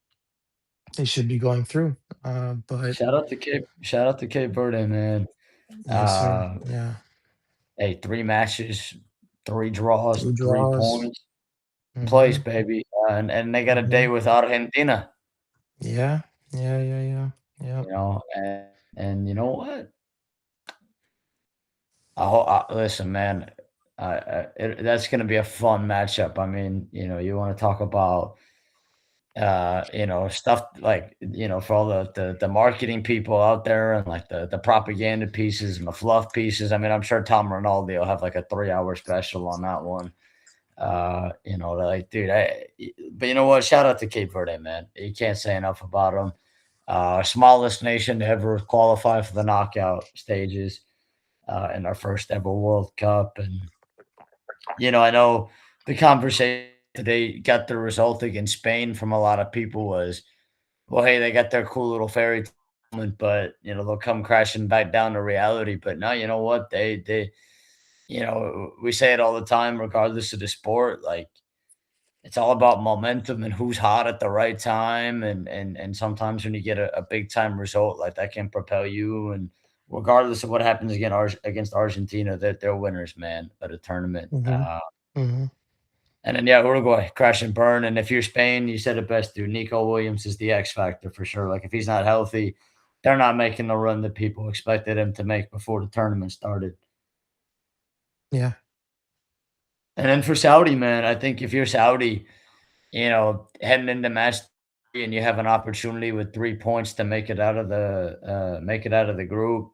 they should be going through. But shout out to Cape Verde, man. yes, sir. Uh, Yeah, hey, 3 matches, 3 draws, three 3 draws. points, place, Mm-hmm. baby, and they got a day Mm-hmm. with Argentina, Yeah, yeah, yeah, yeah, yeah. and you know what? Listen, man, that's gonna be a fun matchup. I mean, you wanna talk about stuff like, for all the marketing people out there and like the propaganda pieces and the fluff pieces. I mean, I'm sure Tom Rinaldi will have like a 3-hour special on that one. Like, dude, but you know what? Shout out to Cape Verde, man. You can't say enough about them. Smallest nation to ever qualify for the knockout stages in our first ever World Cup. And, I know the conversation today got the result against Spain from a lot of people was, well, hey, they got their cool little fairy tale moment, but they'll come crashing back down to reality. But now, you know what? We say it all the time, regardless of the sport. Like, it's all about momentum and who's hot at the right time, and sometimes when you get a big time result like that can propel you. And regardless of what happens against Argentina, they're winners, man, of the tournament. Mm-hmm. Mm-hmm. And then yeah, Uruguay crash and burn. And if you're Spain, you said it best, dude. Nico Williams is the X factor for sure. Like if he's not healthy, they're not making the run that people expected him to make before the tournament started. Yeah. And then for Saudi, man, I think if you're Saudi, heading into match 3 and you have an opportunity with 3 points to make it out of the group.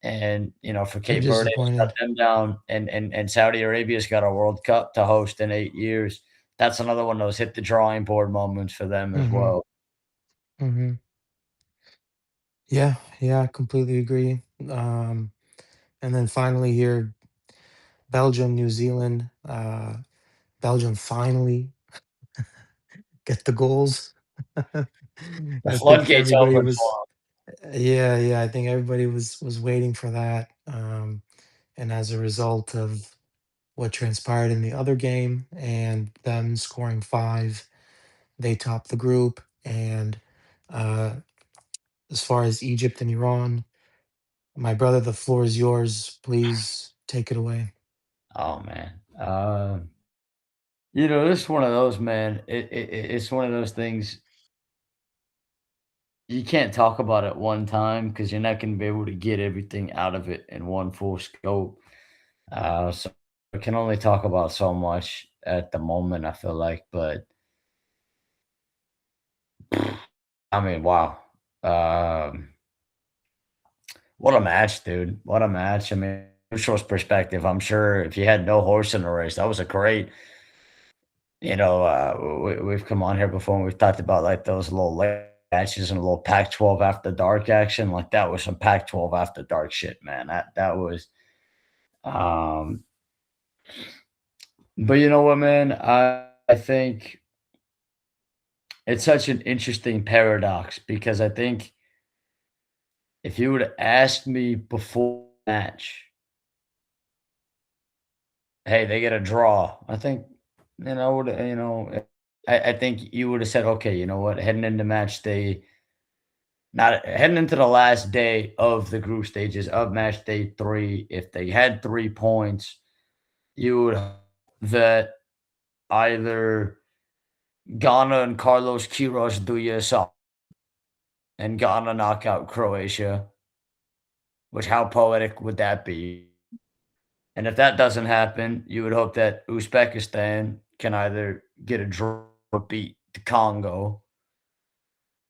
And for They're Cape Verde to shut disappointed. them down, and Saudi Arabia's got a World Cup to host in 8 years. That's another one of those hit the drawing board moments for them as Mm-hmm. well. Mm-hmm. Yeah, yeah, I completely agree. And then finally here, Belgium, New Zealand. Belgium finally get the goals. The I think floodgates everybody open was, for yeah, yeah. I think everybody was waiting for that. And as a result of what transpired in the other game and them scoring five, they topped the group. And uh, as far as Egypt and Iran, my brother, the floor is yours. Please take it away. Oh man. This is one of those, man. It's one of those things you can't talk about at one time because you're not going to be able to get everything out of it in one full scope. So I can only talk about so much at the moment. I feel like, but I mean, wow. Um, what a match, dude! What a match. I mean, neutral's perspective. I'm sure if you had no horse in the race, that was a great. We've come on here before and we've talked about like those little late matches and a little Pac-12 after dark action. Like that was some Pac-12 after dark shit, man. That was. Um, but you know what, man? I think it's such an interesting paradox because I think if you would have asked me before the match, hey, they get a draw. I think, would I think you would have said, okay, you know what, heading into match day, not heading into the last day of the group stages of match day three, if they had 3 points, you would hope that either Ghana and Carlos Queiroz do you a solid and Ghana knock out Croatia, which how poetic would that be? And if that doesn't happen, you would hope that Uzbekistan can either get a draw or beat the Congo.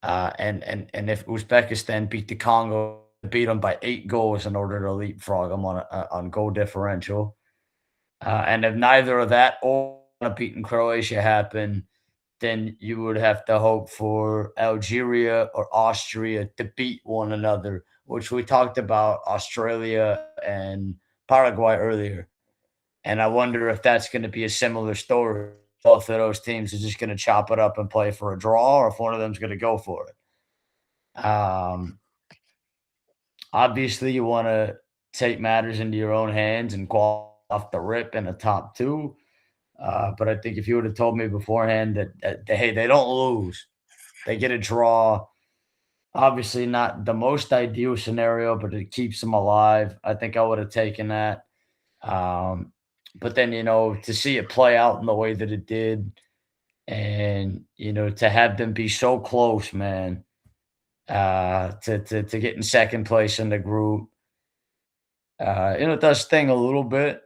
And if Uzbekistan beat the Congo, beat them by 8 goals in order to leapfrog them on goal differential. And if neither of that or beating Croatia happen, then you would have to hope for Algeria or Austria to beat one another, which we talked about Australia and Paraguay earlier. And I wonder if that's going to be a similar story. Both of those teams are just going to chop it up and play for a draw, or if one of them's going to go for it. Obviously, you want to take matters into your own hands and qualify off the rip in the top two. But I think if you would have told me beforehand that hey, they don't lose, they get a draw. Obviously, not the most ideal scenario, but it keeps them alive. I think I would have taken that. Um, but then, to see it play out in the way that it did, and to have them be so close, man, to get in second place in the group, it does sting a little bit.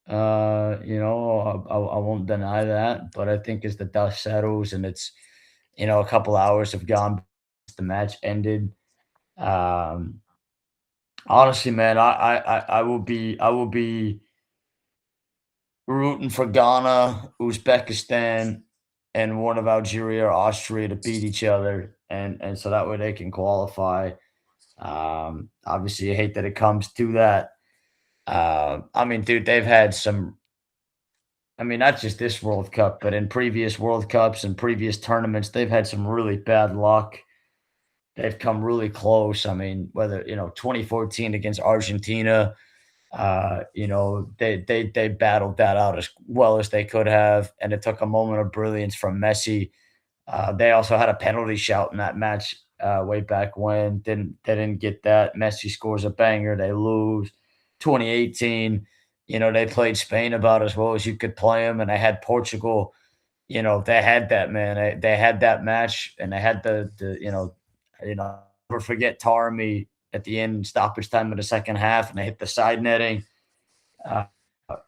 I won't deny that, but I think as the dust settles and it's a couple hours have gone, the match ended. Um, Honestly, man, I will be rooting for Ghana, Uzbekistan, and one of Algeria or Austria to beat each other, and so that way they can qualify. Obviously, I hate that it comes to that. I mean, dude, they've had some. I mean, not just this World Cup, but in previous World Cups and previous tournaments, they've had some really bad luck. They've come really close. I mean, whether 2014 against Argentina, they battled that out as well as they could have, and it took a moment of brilliance from Messi. They also had a penalty shout in that match way back when. They didn't get that. Messi scores a banger. They lose. 2018, they played Spain about as well as you could play them, and they had Portugal. They had that, man. They had that match, and they had I'll never forget Taremi at the end stoppage time of the second half, and they hit the side netting. Uh,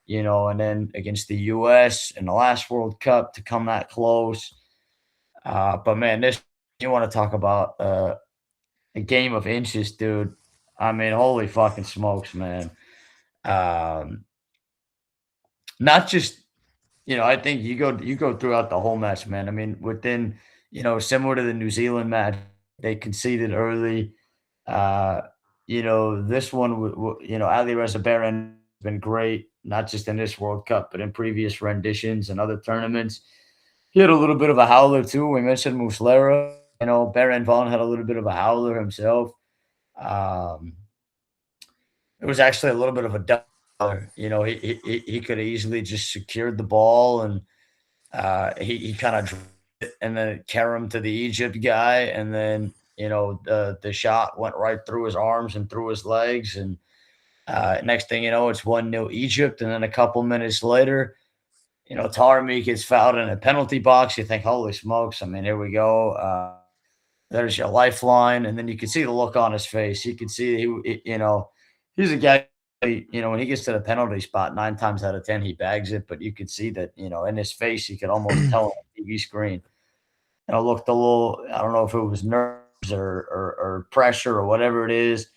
and then against the U.S. in the last World Cup to come that close. But man, this you want to talk about a game of inches, dude. I mean, holy fucking smokes, man. Um, Not just I think you go throughout the whole match, man. I mean, within similar to the New Zealand match, they conceded early. Uh, this one, Ali Reza Baron has been great, not just in this World Cup, but in previous renditions and other tournaments. He had a little bit of a howler too. We mentioned Muslera. Baron Vaughn had a little bit of a howler himself. Um, it was actually a little bit of a dollar. He could have easily just secured the ball and he kind of and then carried him to the Egypt guy, and then the shot went right through his arms and through his legs, and next thing you know, it's 1-0 Egypt, and then a couple minutes later, Taremi gets fouled in a penalty box. You think, holy smokes! I mean, here we go. There's your lifeline, and then you can see the look on his face. You can see he's a guy. When he gets to the penalty spot, 9 times out of 10 he bags it. But you could see that in his face, you could almost tell on the TV screen. Looked a little. I don't know if it was nerves or pressure or whatever it is.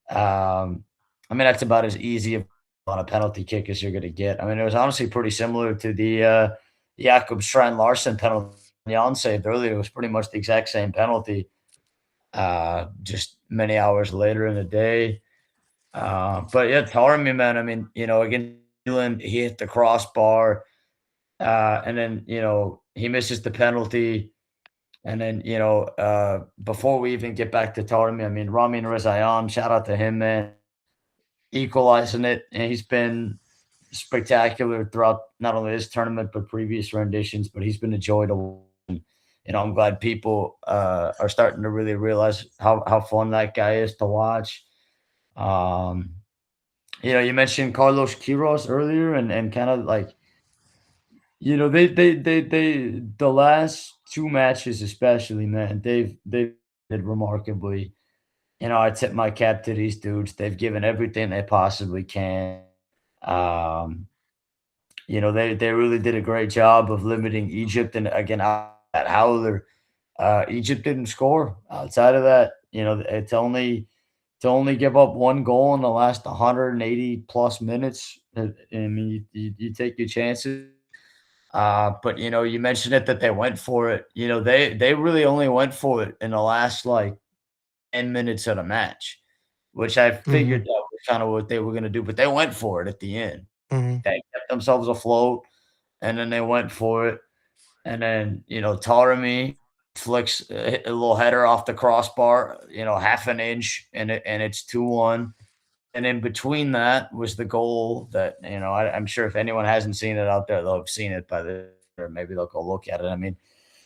I mean, that's about as easy on a penalty kick as you're going to get. I mean, it was honestly pretty similar to the Jakob Strand Larsen penalty Jan saved earlier. It was pretty much the exact same penalty, just many hours later in the day. But yeah, Taremi, man. I mean, against England, he hit the crossbar, and then he misses the penalty. And then before we even get back to Taremi, I mean, Ramin Rezayan, shout out to him, man, equalizing it, and he's been spectacular throughout not only this tournament but previous renditions. But he's been a joy to watch. I'm glad people are starting to really realize how fun that guy is to watch. Um, you mentioned Carlos Quiros earlier, and kind of like they the last two matches especially, man, they've did remarkably. I tip my cap to these dudes. They've given everything they possibly can. Um, they really did a great job of limiting Egypt, and again, that howler. Egypt didn't score. Outside of that, it's to only give up one goal in the last 180 plus minutes. I mean, you take your chances. But you mentioned it that they went for it. They really only went for it in the last like 10 minutes of the match, which I figured Mhm, that was kind of what they were going to do. But they went for it at the end. mhm. They kept themselves afloat, and then they went for it. And then, Taremi flicks a little header off the crossbar, half an inch, and it's 2-1. And in between that was the goal that, I'm sure if anyone hasn't seen it out there, they'll have seen it by the or maybe they'll go look at it. I mean,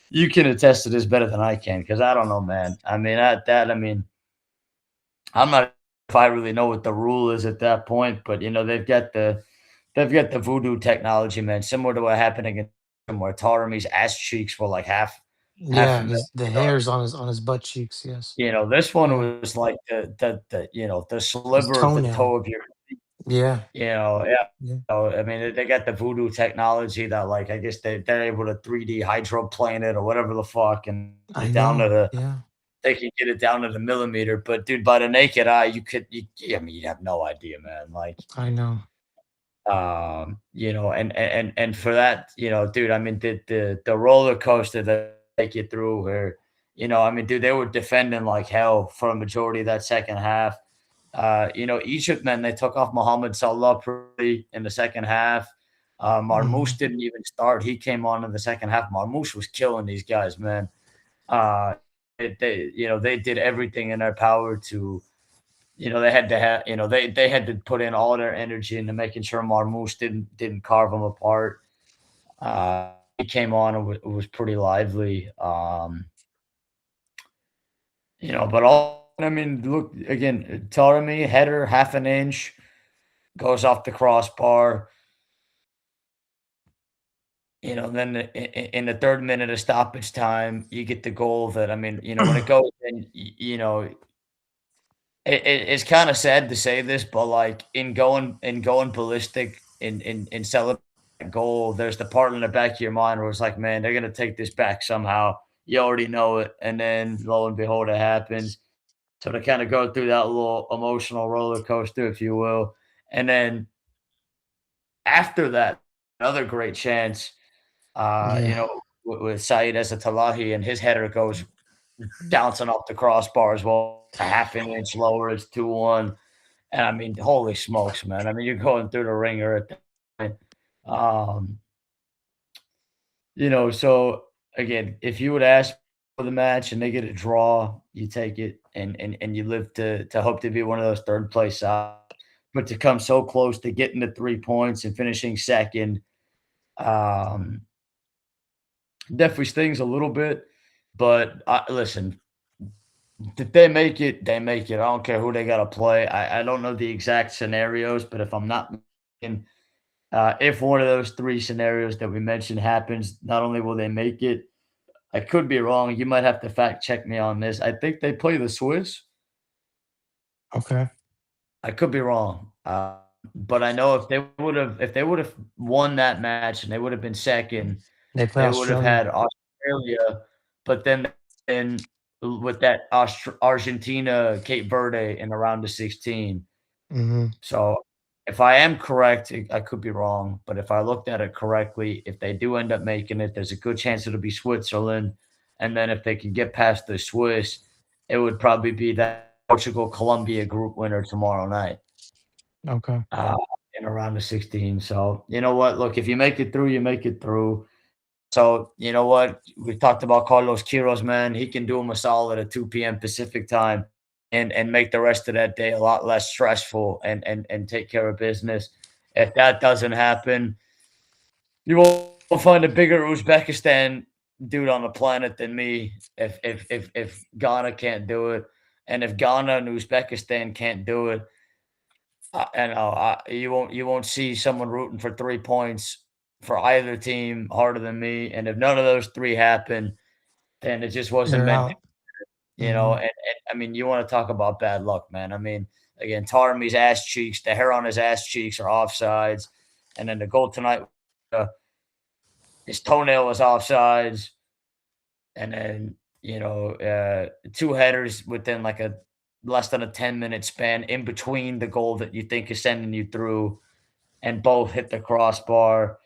you can attest to this better than I can because I don't know, man. I mean, I mean, I'm not if I really know what the rule is at that point, but they've got the voodoo technology, man, similar to what happened against him, where Taremi's ass cheeks were like half Yeah, a his the million. hairs on his butt cheeks, yes. This one Yeah, was like the his sliver of the toe toenail. of your Yeah, yeah. yeah. So, I mean, they got the voodoo technology that, like, I guess they're able to 3D hydroplane it or whatever the fuck and I it down to know, the yeah, they can get it down to the millimeter. But dude, by the naked eye, I mean, you have no idea, man. Like, I know. and for that, dude, I mean, the roller coaster that they take you through where, I mean, dude, they were defending like hell for a majority of that second half. Egypt, man, they took off Mohamed Salah pretty in the second half. Marmoush Mhm. didn't even start. He came on in the second half. Marmoush was killing these guys, man. Uh, they did everything in their power to, they had to have, they had to put in all their energy into making sure Marmoush didn't carve them apart. He came on and was pretty lively. But all I mean, look again, Taremi header half an inch goes off the crossbar. Then in the third minute of stoppage time, you get the goal that I mean, when it goes in, it's kind of sad to say this, but like in going ballistic in celebrating that goal, there's the part in the back of your mind where it's like, man, they're gonna take this back somehow. You already know it, and then lo and behold, it happens. So to kind of go through that little emotional roller coaster, if you will, and then after that, another great chance, Yeah, with Saeed Ezatolahi, and his header goes. bouncing off the crossbar as well, a half an inch lower, it's 2-1. And I mean, holy smokes, man. I mean, you're going through the ringer at that point. Um, so again, if you would ask for the match and they get a draw, you take it and you live to hope to be one of those third place sides. But to come so close to getting the 3 points and finishing second, um, definitely stings a little bit. But listen, if they make it, they make it. I don't care who they got to play. I don't know the exact scenarios, but if I'm not mistaken, if one of those three scenarios that we mentioned happens, not only will they make it, I could be wrong. You might have to fact check me on this. I think they play the Swiss. Okay. I could be wrong. But I know if they would have won that match and they would have been second, They play they would have Australia. had Australia, but then with that Argentina, Cape Verde in the round of 16. Mhm. So if I am correct, I could be wrong, but if I looked at it correctly, if they do end up making it, there's a good chance it'll be Switzerland. And then if they can get past the Swiss, it would probably be that Portugal Colombia group winner tomorrow night Okay. uh, in around the 16. So, you know what? Look, if you make it through, you make it through. So, you know what? We talked about Carlos Quiroz, man. He can do him a solid at 2 p.m. Pacific time and make the rest of that day a lot less stressful and take care of business. If that doesn't happen, you won't find a bigger Uzbekistan dude on the planet than me if Ghana can't do it. And if Ghana and Uzbekistan can't do it, you won't see someone rooting for 3 points for either team harder than me. And if none of those three happen, then it just wasn't They're meant to, out. Mhm. and I mean, you want to talk about bad luck, man. I mean, again, Taremi's ass cheeks, the hair on his ass cheeks are offsides, and then the goal tonight, uh, his toenail was offsides, and then two headers within like a less than a 10-minute span in between the goal that you think is sending you through and both hit the crossbar.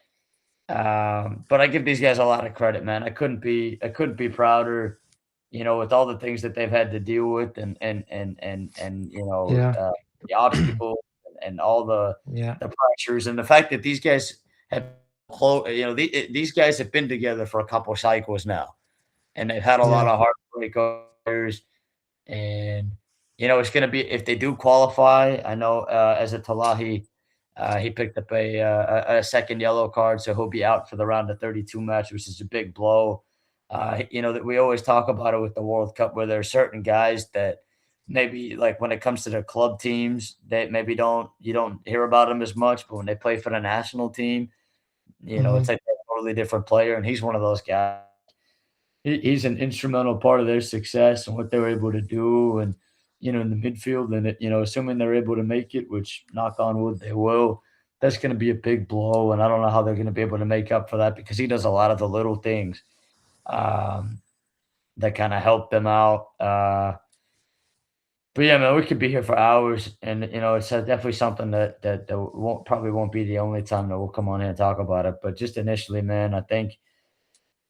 But I give these guys a lot of credit, man. I couldn't be prouder, with all the things that they've had to deal with and Yeah. the obstacles and all the Yeah. the pressures and the fact that these guys have these guys have been together for a couple cycles now and they've had a lot Yeah. of heartbreak overs and, it's gonna be if they do qualify, I know, as a Talahi, he picked up a second yellow card, so he'll be out for the round of 32 match, which is a big blow. That we always talk about it with the World Cup where there are certain guys that maybe, like, when it comes to their club teams, they maybe don't you don't hear about them as much, but when they play for the national team, it's Mhm. like a totally different player, and he's one of those guys. He's an instrumental part of their success and what they're able to do and, in the midfield and, assuming they're able to make it, which knock on wood, they will, that's gonna be a big blow, and I don't know how they're gonna be able to make up for that because he does a lot of the little things, um, that kinda help them out, but yeah, man, we could be here for hours, and, it's, definitely something that won't be the only time that we'll come on here and talk about it, but just initially, man, I think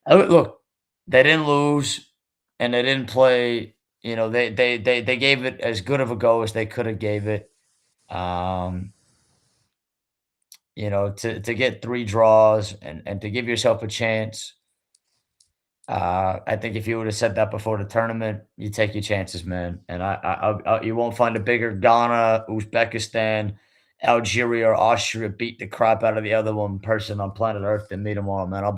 look, they didn't lose and they didn't play, they gave it as good of a go as they could have gave it. Um, to get 3 draws and to give yourself a chance. I think if you would have said that before the tournament, you take your chances, man. And you won't find a bigger Ghana, Uzbekistan, Algeria, or Austria beat the crap out of the other one person on planet Earth than me tomorrow, man. I'll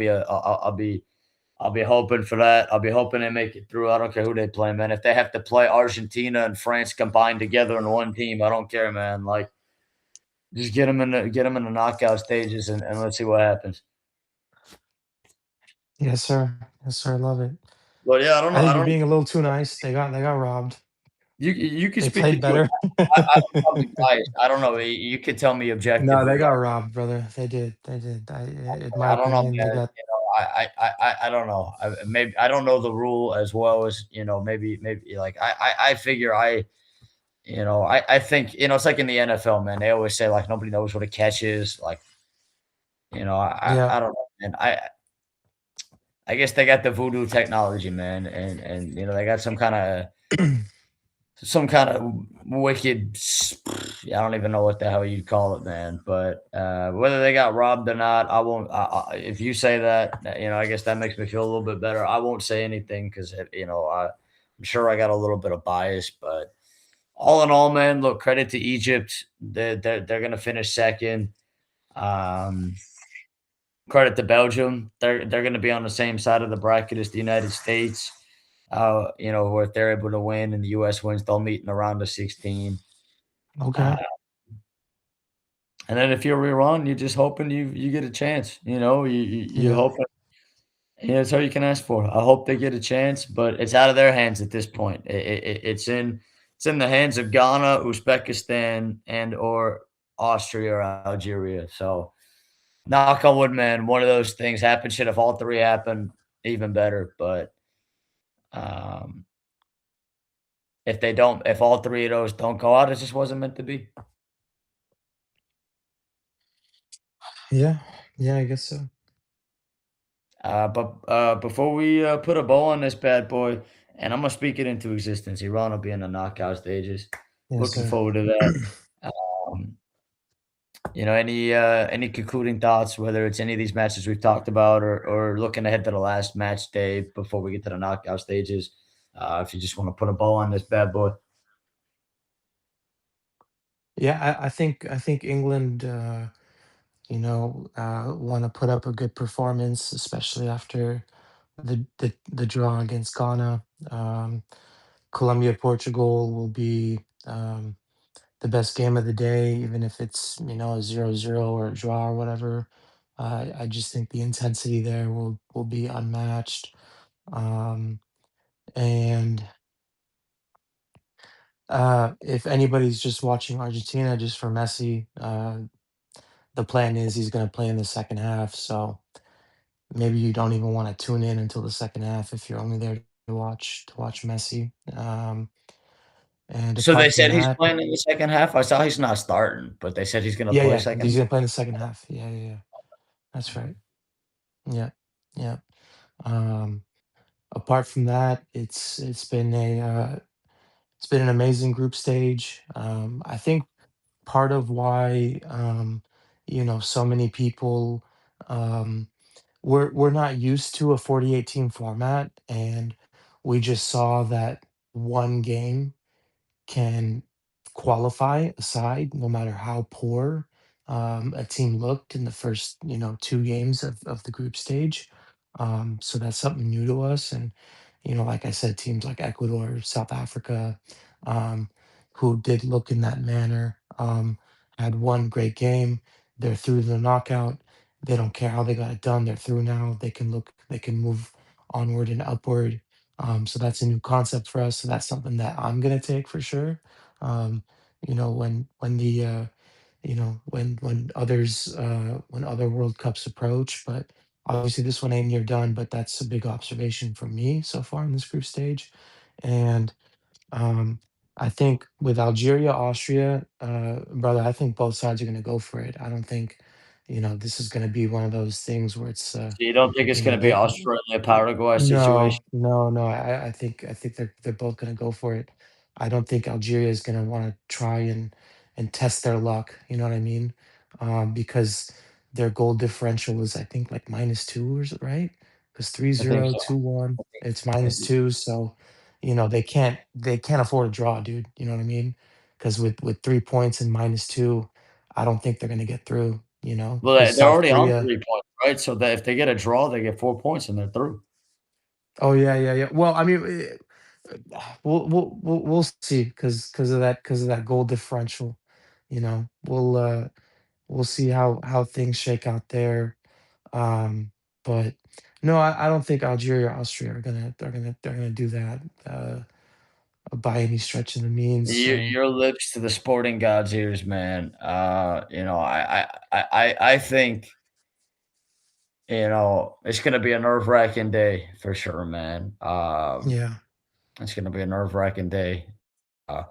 be hoping for that. I'll be hoping they make it through. I don't care who they play, man. If they have to play Argentina and France combined together in one team, I don't care, man. Like, just get them in the knockout stages and let's see what happens. Yes, sir. Yes, sir. I love it. But yeah, I don't I know. I think you're don't. being a little too nice. They got robbed. You can They speak played into it. better. I'm probably biased. I don't know. You could tell me No, they objectively. got robbed, brother. They did. They did. In my I don't know, opinion, they man. got. I don't know. Maybe I don't know the rule as well as maybe like I figure I think, it's like in the NFL, man. They always say like nobody knows what a catch is. Like, Yeah. I don't know, man. I guess they got the voodoo technology, man, and they got some kind of wicked. I don't even know what the hell you'd call it, man. But whether they got robbed or not, I won't. If you say that, I guess that makes me feel a little bit better. I won't say anything because I'm sure I got a little bit of bias, but all in all, man, look, credit to Egypt. They're gonna finish second. Um, Credit to Belgium. They're gonna be on the same side of the bracket as the United States. Where if they're able to win and the US wins, they'll meet in the round of 16. Uh, Okay. and then if you're Iran, you're just hoping you get a chance. You Yeah. hoping. Yeah, that's all you can ask for. I hope they get a chance, but it's out of their hands at this point. It's in the hands of Ghana, Uzbekistan, and or Austria or Algeria. So knock on wood, man. One of those things happen. Shit, if all three happen, even better. But um, if all three of those don't go out, it just wasn't meant to be. Yeah. Yeah, I guess so. But before we put a bow on this bad boy, and I'm gonna speak it into existence, Iran will be in the knockout stages. Yes, Looking sir. forward to that. Um, any concluding thoughts, whether it's any of these matches we've talked about, or looking ahead to the last match day before we get to the knockout stages. If you just want to put a bow on this bad boy. Yeah, I think England, want to put up a good performance, especially after the draw against Ghana. Um, Colombia Portugal will be the best game of the day, even if it's a 0-0 or a draw or whatever. I just think the intensity there will be unmatched. Um, and if anybody's just watching Argentina just for Messi, the plan is he's going to play in the second half. So maybe you don't even want to tune in until the second half if you're only there to watch Messi. And So apart they from said he's that, playing in the second half. I saw he's not starting, but they said he's going to yeah, play yeah, second. he's gonna play in the second half. Yeah, yeah, yeah. That's right. Yeah, yeah. Um, Apart from that, it's been an amazing group stage. I think part of why so many people um, we're not used to a 48 team format, and we just saw that one game can qualify a side no matter how poor a team looked in the first two games of the group stage. So that's something new to us, and like I said, teams like Ecuador, South Africa, um, who did look in that manner, had one great game. They're through to the knockout. They don't care how they got it done. They're through now. They can move onward and upward. So that's a new concept for us. So that's something that I'm gonna take for sure. Um, when the when other World Cups approach, but obviously this one ain't near done. But that's a big observation from me so far in this group stage, and um, I think with Algeria, Austria, brother, I think both sides are gonna go for it. I don't think this is gonna be one of those things where it's So you don't think it's going to be they Australia Paraguay situation? no. I think they're both gonna go for it. I don't think Algeria is gonna want to try and test their luck. You know what I mean? Because their goal differential is I think like -2, is it right? Because three I think zero so. 2-1, it's I -2. So they can't afford a draw, dude. You know what I mean? Because with 3 points and -2, I don't think they're gonna get through. Well, Because they're South already on Korea. 3 points, right? So that if they get a draw, they get 4 points and they're through. Oh, yeah, yeah, yeah. Well, I mean, we'll see because of that goal differential. We'll see how things shake out there. Um, but no, I don't think Algeria or Austria are gonna do that by any stretch of the means. So Your lips to the sporting gods' ears, man. I think it's gonna be a nerve-wracking day for sure, man. yeah, It's gonna be a nerve-wracking day. Uh,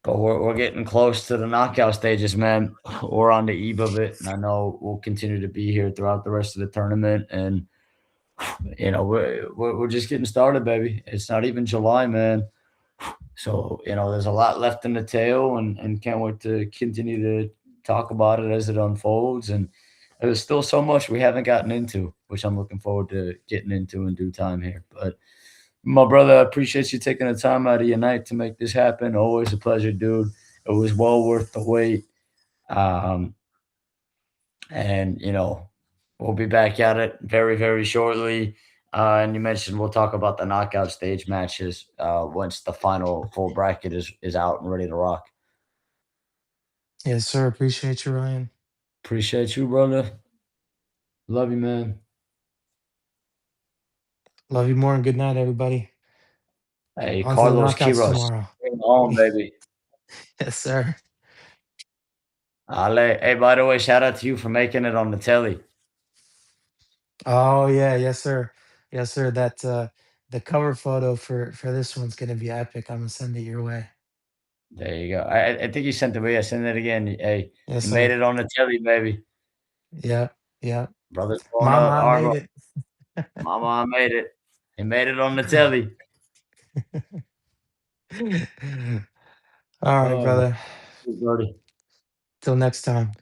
but we're getting close to the knockout stages, man. We're on the eve of it, and I know we'll continue to be here throughout the rest of the tournament. And we're just getting started, baby. It's not even July, man. So, there's a lot left in the tail, and can't wait to continue to talk about it as it unfolds. And there's still so much we haven't gotten into, which I'm looking forward to getting into in due time here. But my brother, I appreciate you taking the time out of your night to make this happen. Always a pleasure, dude. It was well worth the wait. Um, and we'll be back at it very, very shortly. And you mentioned we'll talk about the knockout stage matches once the final full bracket is out and ready to rock. Yes, sir. Appreciate you, Ryan. Appreciate you, brother. Love you, man. Love you more and good night, everybody. Hey, On to the Carlos knockouts Quiros, tomorrow. bring it on, baby. Yes, sir. Ale. Hey, by the way, shout out to you for making it on the telly. Oh yeah, yes, sir. Yes, sir. That the cover photo for this one's gonna be epic. I'm gonna send it your way. There you go. I think you sent it me. I sent it again. Hey, Yes, you made sir. it on the telly, baby. Yeah, yeah. Brother's going up. Mama, I All right, made bro. it. Mama, I made it. He made it on the telly. All right, Oh, man. brother. Brody. Till next time.